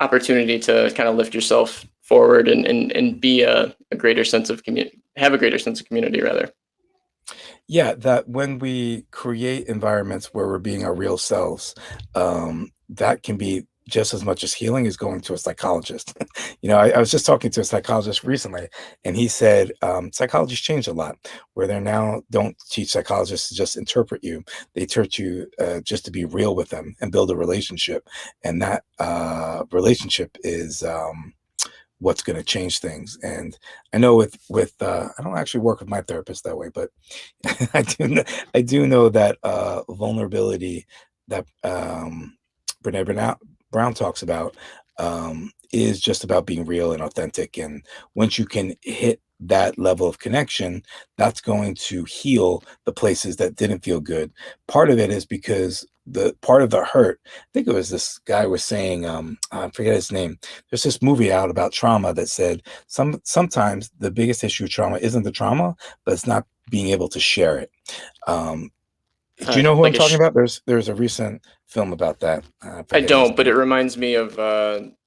opportunity to kind of lift yourself forward and be a greater sense of community, have a greater sense of community rather. Yeah, that when we create environments where we're being our real selves, that can be just as much as healing as going to a psychologist. I was just talking to a psychologist recently, and he said psychology's changed a lot, where they now don't teach psychologists to just interpret you; they teach you just to be real with them and build a relationship, and that relationship is. What's going to change things. And I know with I don't actually work with my therapist that way, but I do know that vulnerability that Brown talks about is just about being real and authentic. And once you can hit that level of connection, that's going to heal the places that didn't feel good. Part of it is because the part of the hurt, I think it was this guy was saying, I forget his name. There's this movie out about trauma that said sometimes the biggest issue of trauma isn't the trauma, but it's not being able to share it. Um, do you know who I'm Like talking about? There's a recent film about that. I Forgetting his don't, but it name. reminds me of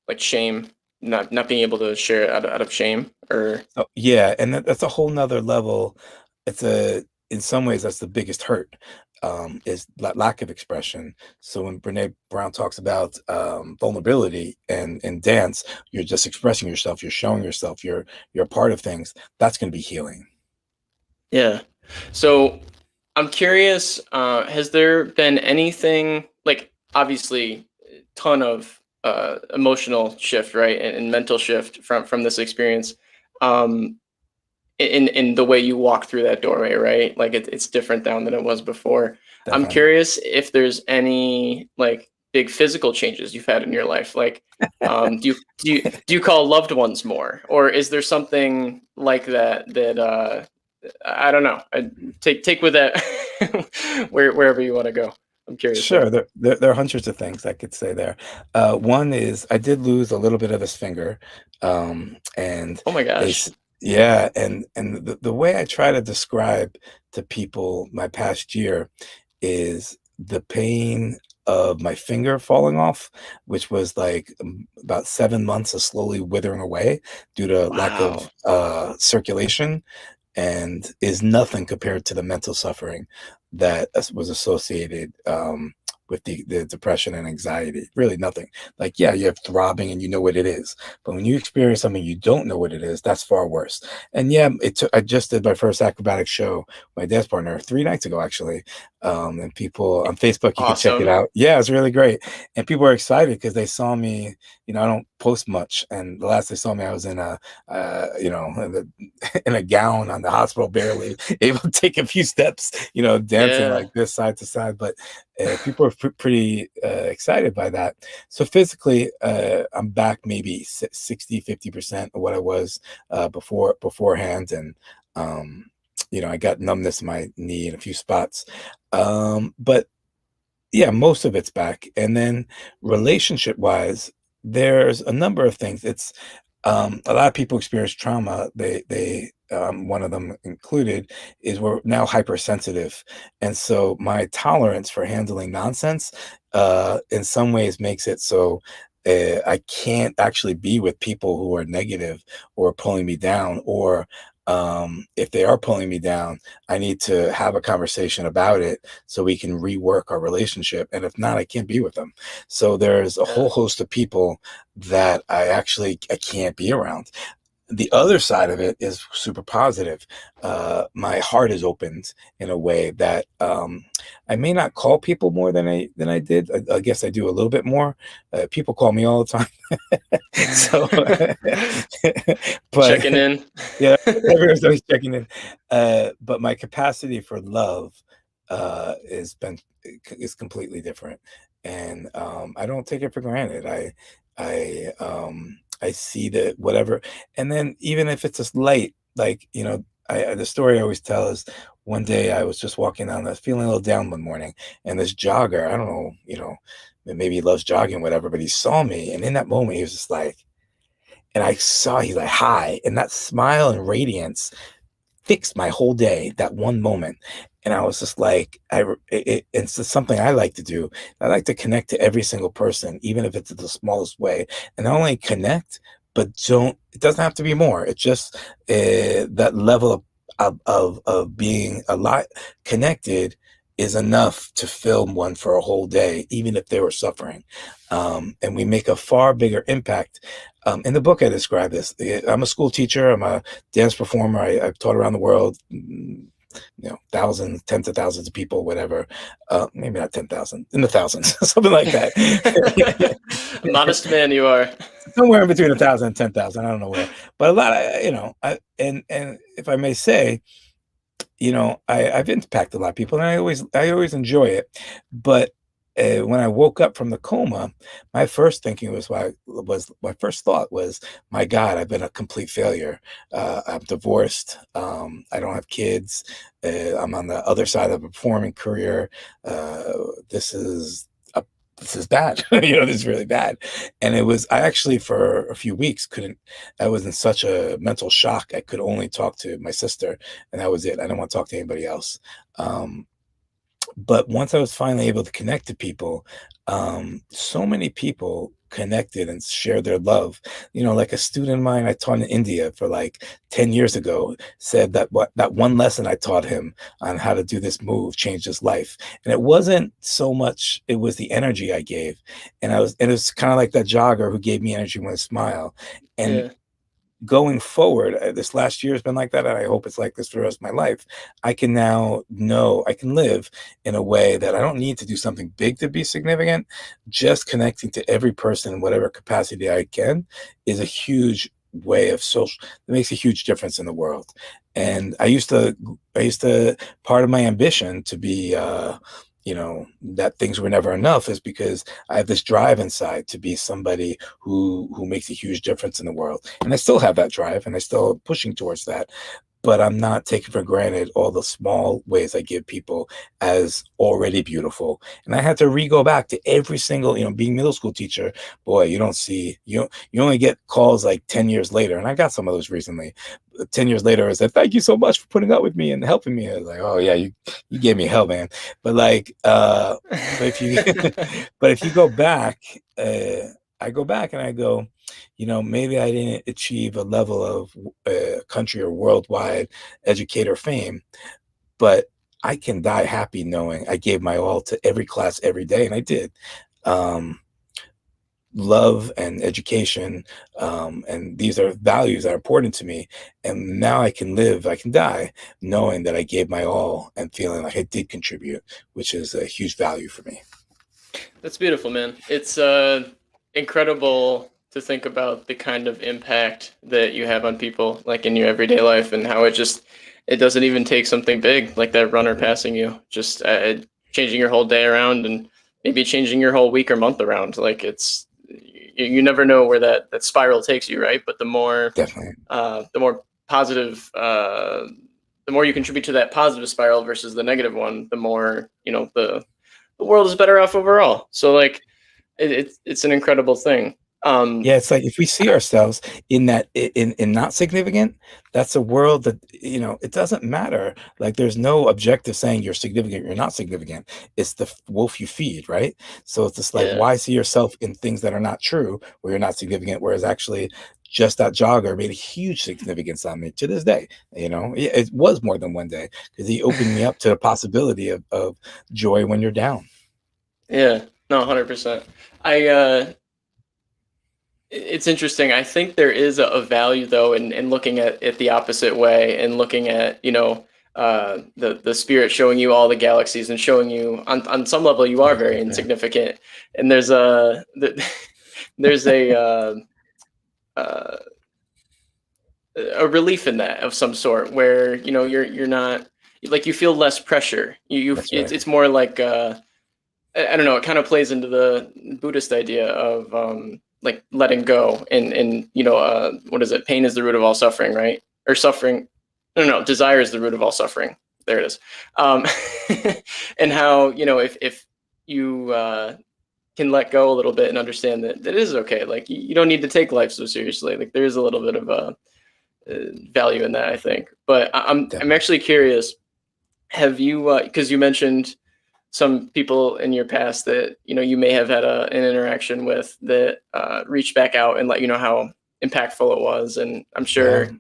like shame, not being able to share it out of shame or Oh, yeah, and that's a whole nother level. It's a In some ways that's the biggest hurt, is lack of expression. So when Brene Brown talks about vulnerability and in dance, you're just expressing yourself, you're showing yourself, you're a part of things. That's going to be healing. yeah. So I'm curious, has there been anything like obviously ton of emotional shift, right? And mental shift from this experience. Um in the way you walk through that doorway, right? Like it's different now than it was before. I'm Definitely. curious if there's any like big physical changes you've had in your life. Like, do you call loved ones more, or is there something like that I don't know. Take with that wherever you want to go. I'm curious Sure, there. there are hundreds of things I could say there. One is I did lose a little bit of his finger, and Oh my they, gosh. s- yeah, and the way I try to describe to people my past year is the pain of my finger falling off, which was like about 7 months of slowly withering away due to lack of Wow. circulation. and is nothing compared to the mental suffering that was associated with the depression and anxiety. Really nothing. Like, yeah, you have throbbing and you know what it is. But when you experience something you don't know what it is, that's far worse. And yeah, I just did my first acrobatic show, my dance partner, 3 nights ago, actually. And people on Facebook, you can check it Awesome. out. Yeah, it's really great. And people are excited because they saw me, I don't post much. And the last they saw me, I was in in a gown on the hospital, barely able to take a few steps, dancing Yeah. like this side to side. But people are pretty excited by that. So physically, I'm back maybe 60-50% of what I was beforehand. And, I got numbness in my knee in a few spots. But yeah, most of it's back. And then relationship wise, there's a number of things. It's a lot of people experience trauma. They one of them included is we're now hypersensitive, and so my tolerance for handling nonsense, in some ways, makes it so. I can't actually be with people who are negative or pulling me down, or if they are pulling me down, I need to have a conversation about it so we can rework our relationship. And if not, I can't be with them. So there's a Yeah. whole host of people that I can't be around. The other side of it is super positive. My heart is opened in a way that I may not call people more than I did. I guess I do a little bit more. People call me all the time, so but Checking in. yeah, everyone's always checking in. But my capacity for love is completely different, and I don't take it for granted. I see that whatever, and then even if it's just light, like the story I always tell is one day I was just walking down, I was feeling a little down one morning, and this jogger, I don't know, maybe he loves jogging, whatever, but he saw me, and in that moment he was just like, and I saw he's like, hi, and that smile and radiance fixed my whole day, that one moment. And I was just like, it's just something I like to do. I like to connect to every single person, even if it's the smallest way. And not only connect, but it doesn't have to be more. It's just that level of being a lot connected is enough to film one for a whole day, even if they were suffering. And we make a far bigger impact. In the book, I describe this. I'm a school teacher. I'm a dance performer. I've taught around the world, thousands, tens of thousands of people, whatever. Maybe not 10,000, in the thousands, something like that. Modest man you are. Somewhere in between 1,000 and 10,000. I don't know where, but a lot of, and if I may say, I've impacted a lot of people, and I always enjoy it. But when I woke up from the coma, my first thinking my first thought was, my God, I've been a complete failure. I'm divorced. I don't have kids. I'm on the other side of a performing career. This is this is bad. This is really bad. And I actually, for a few weeks, I was in such a mental shock. I could only talk to my sister, and that was it. I didn't want to talk to anybody else. But once I was finally able to connect to people, so many people connected and shared their love. Like a student of mine I taught in India for like 10 years ago said that one lesson I taught him on how to do this move changed his life. And it wasn't so much, it was the energy I gave. And it was kind of like that jogger who gave me energy with a smile. And Yeah. going forward, this last year has been like that, and I hope it's like this for the rest of my life. I can now know I can live in a way that I don't need to do something big to be significant. Just connecting to every person in whatever capacity I can is a huge way of social. It makes a huge difference in the world. And I used to part of my ambition to be that things were never enough is because I have this drive inside to be somebody who makes a huge difference in the world. And I still have that drive, and I still pushing towards that. But I'm not taking for granted all the small ways I give people as already beautiful. And I had to go back to every single, being middle school teacher, boy, you only get calls like 10 years later. And I got some of those recently. 10 years later, I said, thank you so much for putting up with me and helping me. I was like, oh yeah, you gave me hell, man. But like, but if you, but if you go back, I go back and I go, maybe I didn't achieve a level of country or worldwide educator fame, but I can die happy knowing I gave my all to every class every day, and I did. Um, Love and education, and these are values that are important to me. And now I can die knowing that I gave my all and feeling like I did contribute, which is a huge value for me. That's beautiful, man. It's incredible to think about the kind of impact that you have on people, like in your everyday life, and how it doesn't even take something big like that runner passing you, just changing your whole day around, and maybe changing your whole week or month around. Like you never know where that spiral takes you, right? But Definitely. the more positive, the more you contribute to that positive spiral versus the negative one, the more the world is better off overall. So like it's an incredible thing. Um, Yeah, it's like if we see ourselves in that in not significant, that's a world that it doesn't matter. Like there's no objective saying you're significant, you're not significant. It's the wolf you feed, right? So it's just like yeah, why see yourself in things that are not true, where you're not significant, whereas actually just that jogger made a huge significance on me to this day. It was more than one day because he opened me up to the possibility of joy when you're down. yeah, no, 100%. I It's interesting. I think there is a value though in looking at it the opposite way, and looking at the spirit showing you all the galaxies and showing you on some level you are very insignificant. And there's uh, a relief in that of some sort, where you're not, like, you feel less pressure. That's right. It's more like I don't know. It kind of plays into the Buddhist idea of like letting go, and what is it? Pain is the root of all suffering, right? Or suffering? No, desire is the root of all suffering. There it is. Um, and how if you can let go a little bit and understand that it is okay. Like you don't need to take life so seriously. Like there is a little bit of a value in that, I think. But I'm Definitely. actually curious. Have you, because you mentioned some people in your past that you may have had an interaction with, that reached back out and let you know how impactful it was, and I'm Yeah. sure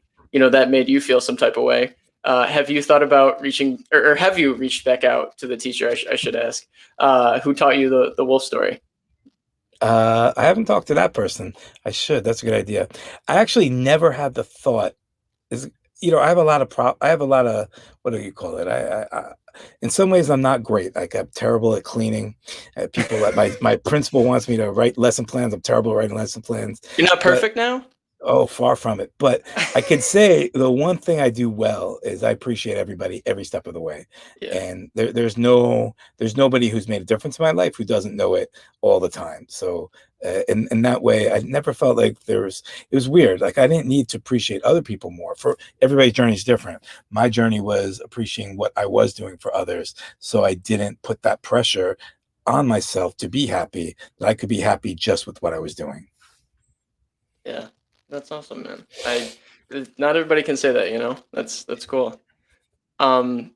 that made you feel some type of way. Have you thought about reaching, or have you reached back out to the teacher? I should ask, who taught you the wolf story? I haven't talked to that person. I should. That's a good idea. I actually never had the thought. Is I have a lot of I have a lot of, what do you call it? In some ways I'm not great. Like I'm terrible at cleaning. People at my principal wants me to write lesson plans. I'm terrible at writing lesson plans. You're not But perfect now. oh, far from it. But I could say the one thing I do well is I appreciate everybody every step of the way. Yeah, And there's nobody who's made a difference in my life who doesn't know it all the time. So in that way, I never felt like it was weird. Like I didn't need to appreciate other people more. For everybody's journey is different. My journey was appreciating what I was doing for others. So I didn't put that pressure on myself to be happy, that I could be happy just with what I was doing. yeah, that's awesome, man. Not everybody can say that. That's cool. Um,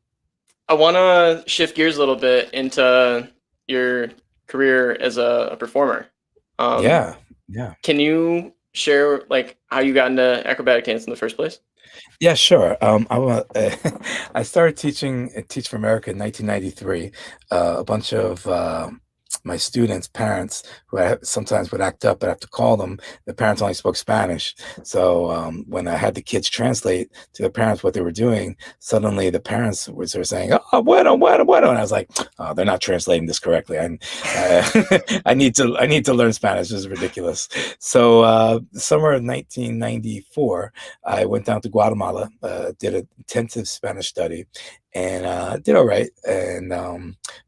I want to shift gears a little bit into your career as a performer. Um, Yeah. Yeah. can you share like how you got into acrobatic dance in the first place? Yeah, sure. I started teaching at Teach for America in 1993. A bunch of my students' parents, who I sometimes would act up, but I have to call them. The parents only spoke Spanish, so when I had the kids translate to the parents what they were doing, suddenly the parents were saying, "Oh, bueno, bueno, bueno," and I was like, "Oh, they're not translating this correctly. I need to learn Spanish. This is ridiculous." So, summer of 1994. I went down to Guatemala, did an intensive Spanish study, and did all right. And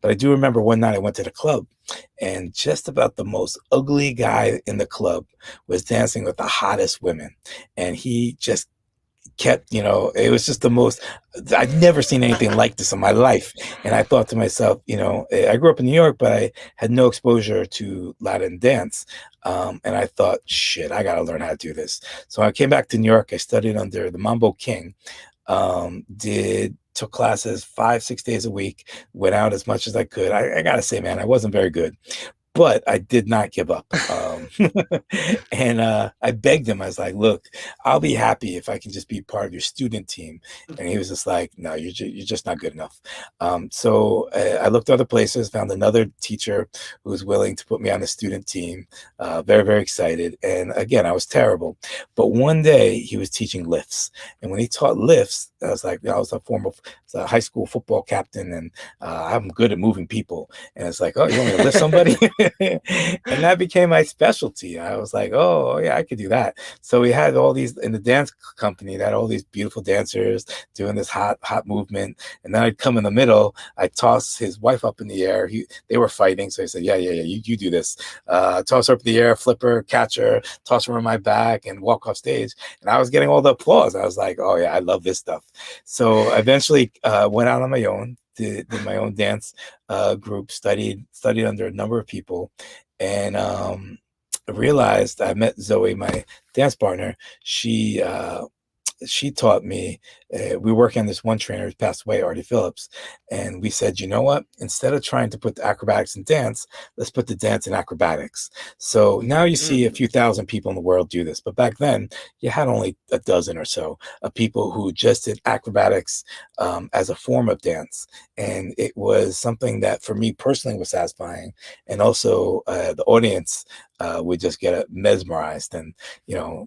but I do remember one night I went to the club, and just about the most ugly guy in the club was dancing with the hottest women, and he just kept, it was just the most. I'd never seen anything like this in my life, and I thought to myself, I grew up in New York, but I had no exposure to Latin dance. And I thought, shit, I got to learn how to do this. So when I came back to New York, I studied under the Mambo King, did took classes 5 6 days a week, went out as much as I could. I gotta say, man, I wasn't very good, but I did not give up. And I begged him. I was like, "Look, I'll be happy if I can just be part of your student team." And he was just like, "No, you're just not good enough." So I looked other places, found another teacher who was willing to put me on the student team. Very, very excited. And again, I was terrible. But one day he was teaching lifts, and when he taught lifts, I was like, I was a high school football captain, and I'm good at moving people. And it's like, "Oh, you want me to lift somebody?" And that became my specialty. I was like, "Oh, yeah, I could do that." So we had all these in the dance company, that all these beautiful dancers doing this hot movement. And then I'd come in the middle, I'd toss his wife up in the air. They were fighting. So he said, yeah, you do this. Toss her up in the air, flip her, catch her, toss her on my back, and walk off stage. And I was getting all the applause. I was like, "Oh yeah, I love this stuff." So I eventually went out on my own, did my own dance group, studied under a number of people, and I realized I met Zoe, my dance partner. She taught me. We were working on this one trainer who's passed away, Artie Phillips, and we said, "You know what? Instead of trying to put the acrobatics in dance, let's put the dance in acrobatics." So now you see a few thousand people in the world do this, but back then you had only a dozen or so of people who just did acrobatics as a form of dance, and it was something that for me personally was satisfying, and also the audience would just get mesmerized. And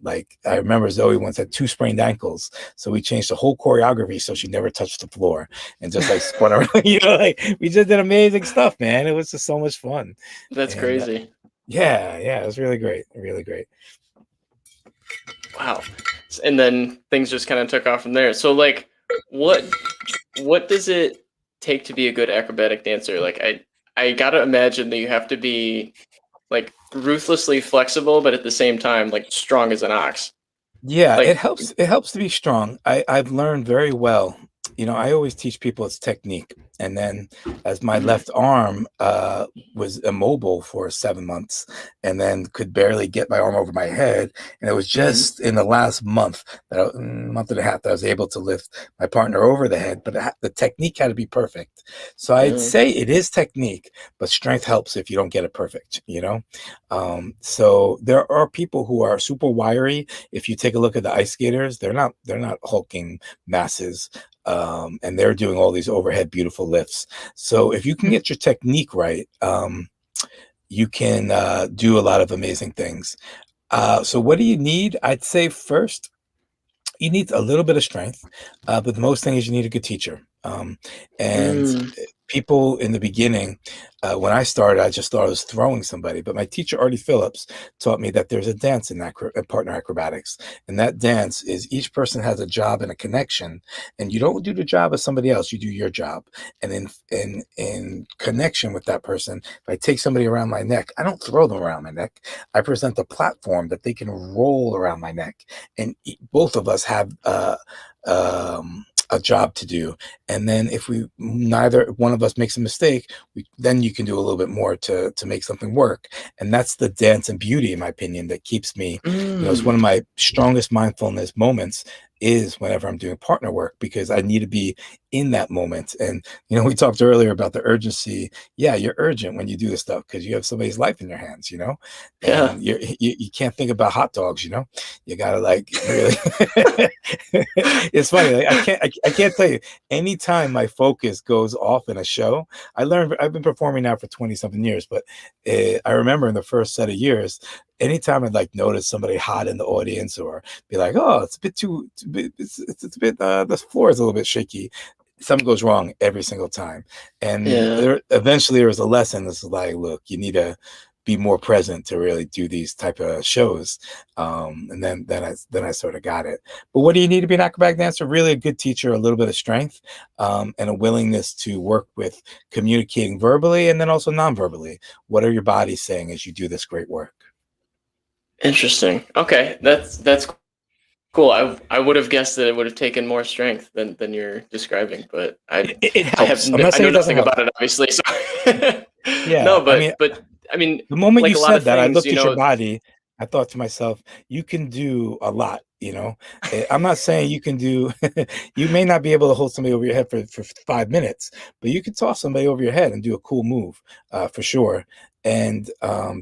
like I remember Zoe once had 2 sprained ankles, so we changed the whole choreography so she never touched the floor and just like spun around. Like we just did amazing stuff, man. It was just so much fun. That's And crazy. yeah, it was really great, really great. Wow. And then things just kind of took off from there. So like, what does it take to be a good acrobatic dancer? Like I gotta imagine that you have to be like ruthlessly flexible, but at the same time like strong as an ox. Yeah, it Like, helps. It helps to be strong. I've learned very well. I always teach people it's technique. And then as my left arm was immobile for 7 months, and then could barely get my arm over my head. And it was just in the last month, month and a half, that I was able to lift my partner over the head. But the technique had to be perfect. So I'd say it is technique, but strength helps if you don't get it perfect, So there are people who are super wiry. If you take a look at the ice skaters, they're not hulking masses. And they're doing all these overhead beautiful lifts. So if you can get your technique right, you can do a lot of amazing things. So what do you need? I'd say first, you need a little bit of strength, but the most thing is you need a good teacher. And people in the beginning, when I started, I just thought I was throwing somebody. But my teacher, Artie Phillips, taught me that there's a dance in partner acrobatics. And that dance is each person has a job and a connection. And you don't do the job of somebody else, you do your job. And in connection with that person, if I take somebody around my neck, I don't throw them around my neck. I present a platform that they can roll around my neck. And both of us have a job to do. And then if neither one of us makes a mistake, then you can do a little bit more to make something work. And that's the dance and beauty, in my opinion, that keeps me, it's one of my strongest mindfulness moments is whenever I'm doing partner work, because I need to be in that moment. And, we talked earlier about the urgency. Yeah, you're urgent when you do this stuff because you have somebody's life in your hands, and you can't think about hot dogs, you gotta like really, it's funny. Like, I can't tell you, anytime my focus goes off in a show, I've been performing now for 20 something years, but I remember in the first set of years, anytime I'd like notice somebody hot in the audience or be like, "Oh, it's a bit it's a bit, the floor is a little bit shaky," something goes wrong every single time. And eventually there was a lesson that's like, look, you need to be more present to really do these type of shows. And then I sort of got it. But what do you need to be an acrobatic dancer? Really a good teacher, a little bit of strength, and a willingness to work with communicating verbally and then also non-verbally. What are your bodies saying as you do this great work? Interesting. Okay, that's cool. I would have guessed that it would have taken more strength than you're describing, but it helps. I know nothing about it, obviously. So yeah, no, but I mean, the moment like you a lot said of that, I things, looked at your body. I thought to myself, you can do a lot You know, I'm not saying you can do, you may not be able to hold somebody over your head for 5 minutes, but you can toss somebody over your head and do a cool move, for sure. And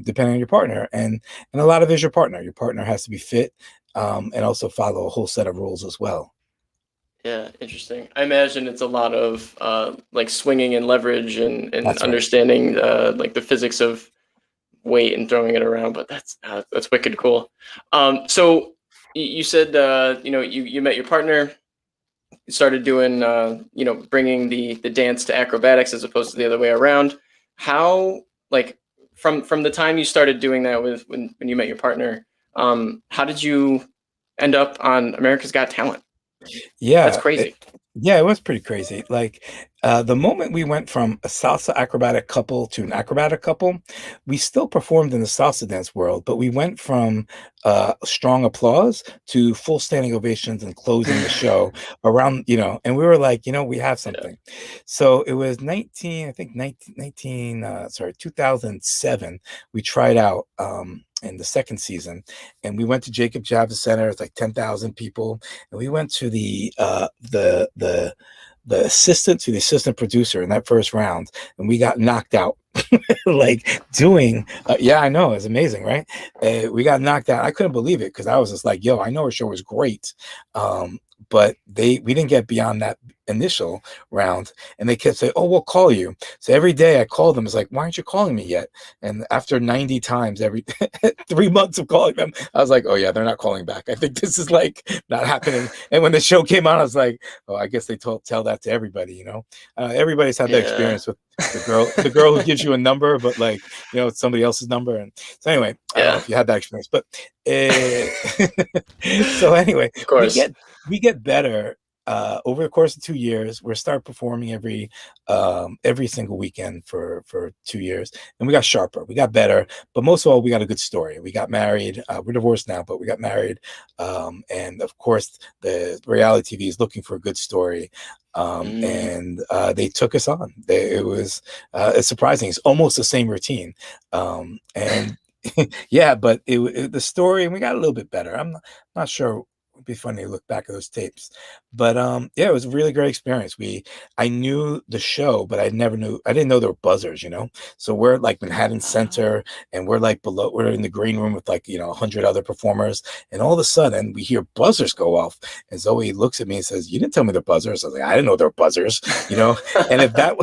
depending on your partner, and a lot of it is your partner. Your partner has to be fit, and also follow a whole set of rules as well. Yeah, interesting. I imagine it's a lot of like swinging and leverage and That's right. understanding like the physics of weight and throwing it around. But that's wicked cool. So you said you met your partner, started doing bringing the dance to acrobatics as opposed to the other way around. How, like, from the time you started doing that with when you met your partner, how did you end up on America's Got Talent? That's Yeah, crazy. yeah, it was pretty crazy. Like, the moment we went from a salsa acrobatic couple to an acrobatic couple, we still performed in the salsa dance world, but we went from strong applause to full standing ovations and closing the show around, and we were like, we have Yeah. something. So it was 19, I think 19, sorry, 2007. We tried out in the second season, and we went to Jacob Javits Center. It's like 10,000 people, and we went to the assistant to the assistant producer in that first round, and we got knocked out. Like doing, yeah, I know, it's amazing, right? We got knocked out. I couldn't believe it because I was just like, yo, I know her show was great, but we didn't get beyond that initial round, and they kept saying, oh, we'll call you. So every day I called them. It's like, why aren't you calling me yet? And after 90 times, every 3 months of calling them, I was like, oh yeah, they're not calling back. I think this is like not happening. And when the show came on, I was like, oh, I guess they tell that to everybody. Everybody's had that Yeah. experience with the girl who gives you a number, but like, it's somebody else's number. And so anyway, I don't know Yeah. if you had that experience, but so anyway, Of we course. get better over the course of 2 years. We start performing every single weekend for 2 years, and we got sharper, we got better, but most of all, we got a good story. We got married. We're divorced now, but we got married, and of course, the reality TV is looking for a good story. Mm. And they took us on. It's surprising. It's almost the same routine, and yeah, but the story, and we got a little bit better. I'm not sure. It'd be funny to look back at those tapes, but yeah, it was a really great experience. I knew the show, but I didn't know there were buzzers. So we're like Manhattan Center, and we're like below. We're in the green room with like 100 other performers, and all of a sudden we hear buzzers go off, and Zoe looks at me and says, "You didn't tell me the buzzers." I was like, "I didn't know there were buzzers." And if that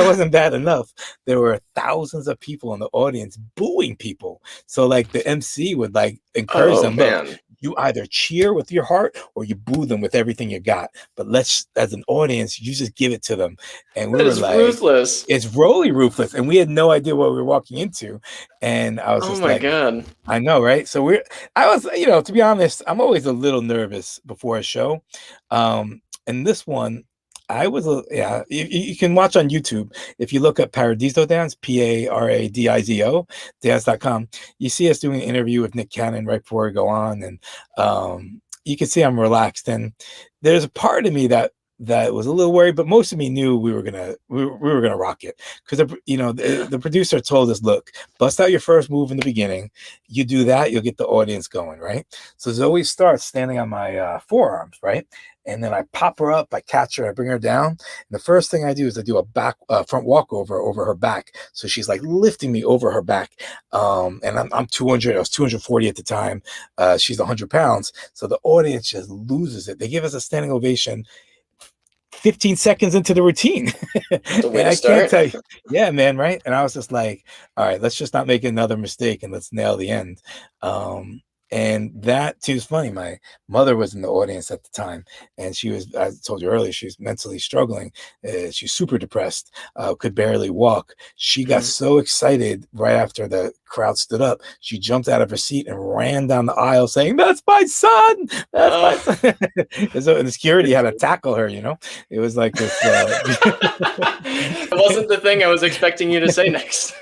wasn't bad enough, there were thousands of people in the audience booing people. So like the MC would like encourage Oh them, look, man, you either cheer with your heart or you boo them with everything you got. But as an audience, you just give it to them. And we that were is like, ruthless. it's really ruthless. And we had no idea what we were walking into. And I was Oh just my like, god. I know, right? So I was, to be honest, I'm always a little nervous before a show. And this one, yeah, you can watch on YouTube. If you look up Paradiso Dance, Paradizo dance.com, you see us doing an interview with Nick Cannon right before we go on. And you can see I'm relaxed. And there's a part of me that was a little worried, but most of me knew we were gonna rock it, because the producer told us, look, bust out your first move in the beginning. You do that, you'll get the audience going, right? So Zoe starts standing on my forearms, right? And then I pop her up, I catch her, I bring her down. And the first thing I do is I do a front walkover over her back. So she's like lifting me over her back. And I'm 200, I was 240 at the time. She's 100 pounds. So the audience just loses it. They give us a standing ovation 15 seconds into the routine. That's a way And to I can't start. tell you, yeah, man, right? And I was just like, all right, let's just not make another mistake and let's nail the end. And that too is funny. My mother was in the audience at the time, and I told you earlier, she was mentally struggling. She's super depressed, could barely walk. She got Mm. so excited right after the crowd stood up. She jumped out of her seat and ran down the aisle saying, "That's my son! That's my Uh, son!" And the security had to tackle her, It was like this. that wasn't the thing I was expecting you to say next.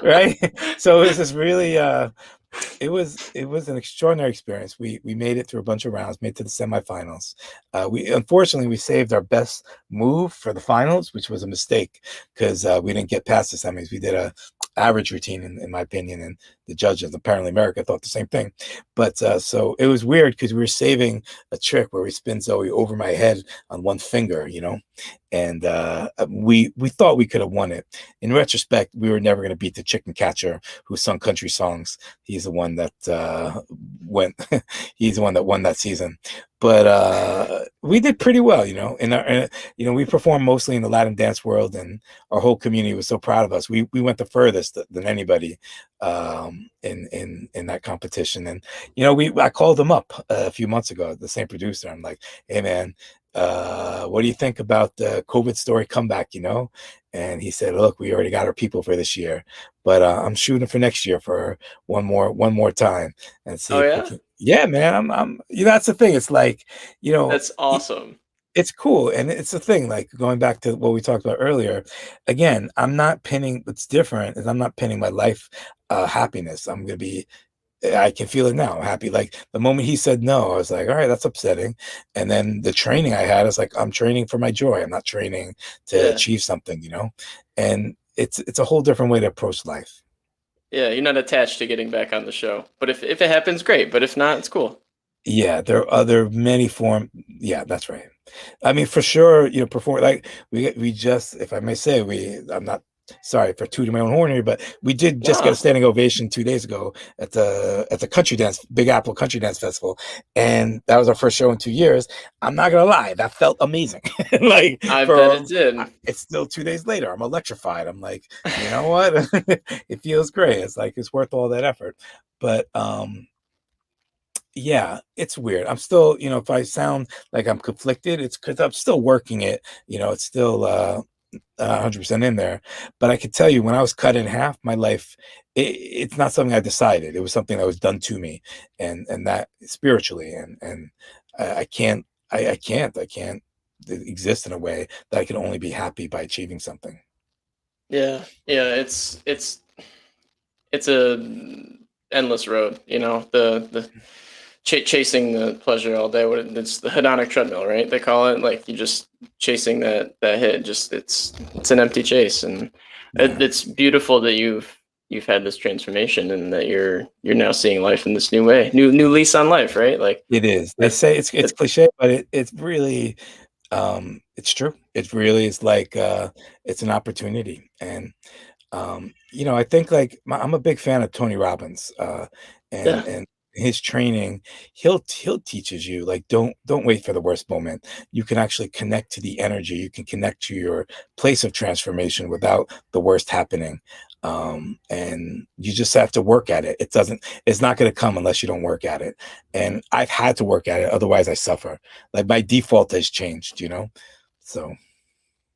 Right? So it was this really it was an extraordinary experience. We made it through a bunch of rounds, made it to the semifinals. We unfortunately we saved our best move for the finals, which was a mistake, because we didn't get past the semis. We did a average routine, in my opinion, and the judges. Apparently, America thought the same thing. But so it was weird because we were saving a trick where we spin Zoe over my head on one finger, and we thought we could have won it. In retrospect, we were never going to beat the chicken catcher who sung country songs. He's the one that went. He's the one that won that season. But we did pretty well, we performed mostly in the Latin dance world, and our whole community was so proud of us. We went the furthest than anybody in that competition. And I called him up a few months ago, the same producer. I'm like, hey man, what do you think about the COVID story comeback? And he said, look, we already got our people for this year, but I'm shooting for next year for one more time and see Oh if yeah, we can. Yeah, man, I'm that's the thing. It's like, that's awesome. it's cool. And it's the thing, like going back to what we talked about earlier, again, I'm not pinning, what's different is I'm not pinning my life happiness. I can feel it now. I'm happy. Like the moment he said no, I was like, all right, that's upsetting. And then the training I had is like, I'm training for my joy. I'm not training to Yeah, achieve something, and it's a whole different way to approach life. yeah. You're not attached to getting back on the show, but if it happens, great. But if not, it's cool. Yeah, there are other many form. Yeah, that's right. I mean, for sure, perform like we just, if I may say, I'm not sorry for tooting my own horn here, but we did just get a No, standing ovation 2 days ago at the country dance, Big Apple Country Dance Festival, and that was our first show in 2 years. I'm not gonna lie, that felt amazing. Like I bet it did. it's still 2 days later. I'm electrified. I'm like, you know what? It feels great. It's like it's worth all that effort. But yeah, it's weird. I'm still, if I sound like I'm conflicted, it's because I'm still working it. It's still 100% in there. But I can tell you, when I was cut in half, my life, it's not something I decided. It was something that was done to me, and that spiritually, and I can't exist in a way that I can only be happy by achieving something. Yeah, yeah. It's a endless road. The chasing the pleasure all day. It's the hedonic treadmill, right? They call it, like you just chasing that hit. Just it's an empty chase, and Yeah. it's beautiful that you've had this transformation and that you're now seeing life in this new way, new lease on life, right? Like It is. They that, say it's that cliche, but it's really it's true. It really is like it's an opportunity. And I think like I'm a big fan of Tony Robbins, and yeah, his training. He'll teaches you like don't wait for the worst moment. You can actually connect to the energy. You can connect to your place of transformation without the worst happening. And you just have to work at it. It's not going to come unless you don't work at it. And I've had to work at it. Otherwise I suffer. Like my default has changed, so.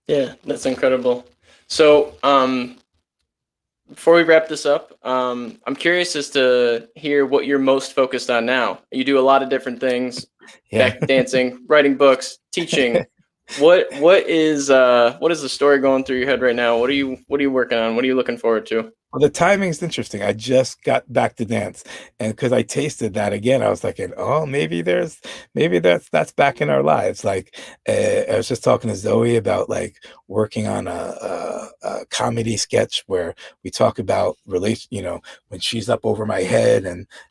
yeah, that's incredible. So before we wrap this up, I'm curious as to hear what you're most focused on now. You do a lot of different things: Yeah. back dancing, writing books, teaching. What is the story going through your head right now? What are you working on? What are you looking forward to? Well, the timing is interesting. I just got back to dance, and because I tasted that again, I was like, "Oh, maybe that's back in our lives." Like, I was just talking to Zoe about like working on a comedy sketch where we talk about relation. When she's up over my head,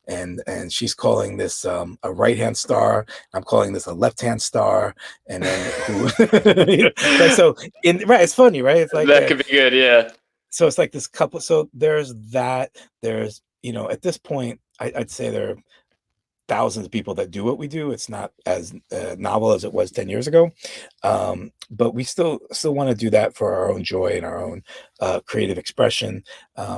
and she's calling this a right hand star, I'm calling this a left hand star, and then who, like so. Right, it's funny, right? It's like That could be good. Yeah. so it's like this couple, so there's that, there's at this point I'd say there are thousands of people that do what we do. It's not as novel as it was 10 years ago, but we still want to do that for our own joy and our own creative expression,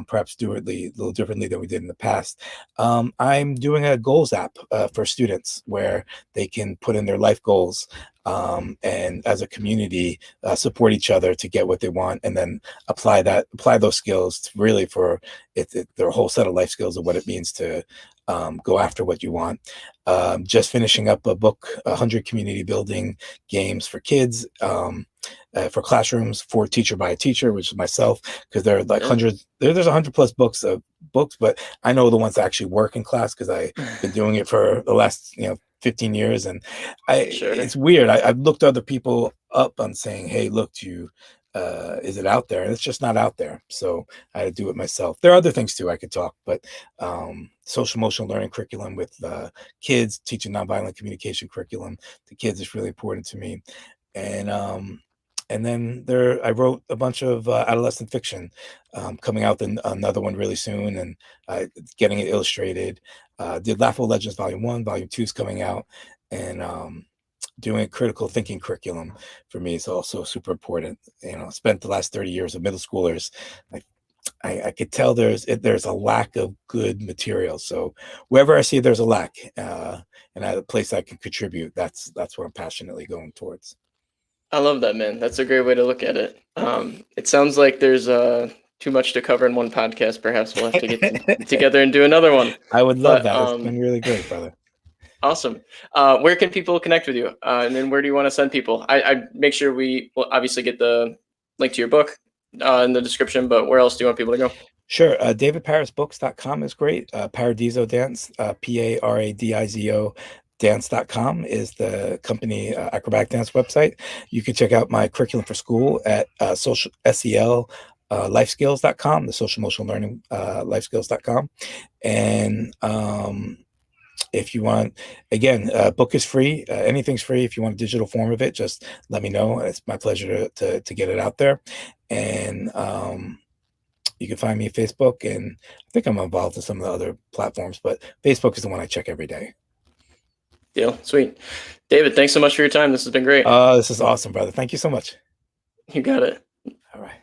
perhaps do it a little differently than we did in the past. I'm doing a goals app for students where they can put in their life goals, and as a community support each other to get what they want, and then apply those skills to really for their whole set of life skills of what it means to go after what you want. Just finishing up a book, 100 community building games for kids, for classrooms, for teacher by a teacher, which is myself, because there are like Yeah. hundreds. There's 100+ books, but I know the ones that actually work in class because I've been doing it for the last 15 years, and Sure. it's weird. I've looked other people up on saying, hey, look, is it out there? And it's just not out there. So I had to do it myself. There are other things too I could talk, but social emotional learning curriculum with kids, teaching nonviolent communication curriculum to kids is really important to me. And then I wrote a bunch of adolescent fiction, coming out another one really soon, and getting it illustrated. Did Laughable Legends Volume 1, Volume 2 is coming out, and doing critical thinking curriculum for me is also super important. Spent the last 30 years of middle schoolers. I could tell there's a lack of good material. So wherever I see there's a lack, and a place I can contribute, that's what I'm passionately going towards. I love that, man. That's a great way to look at it. It sounds like there's too much to cover in one podcast. Perhaps we'll have to get together and do another one. I would love But, that. It's been really great, brother. Awesome. Where can people connect with you? And then where do you want to send people? I make sure we will obviously get the link to your book in the description, but where else do you want people to go? Sure. DavidParisBooks.com is great. Paradiso Dance, Paradizo dance.com is the company acrobatic dance website. You can check out my curriculum for school at social SEL lifeskills.com, the social emotional learning lifeskills.com. And if you want, again, book is free. Anything's free. If you want a digital form of it, just let me know. It's my pleasure to get it out there. And you can find me at Facebook, and I think I'm involved in some of the other platforms, but Facebook is the one I check every day. Deal. Sweet. David, thanks so much for your time. This has been great. This is awesome, brother. Thank you so much. You got it. All right.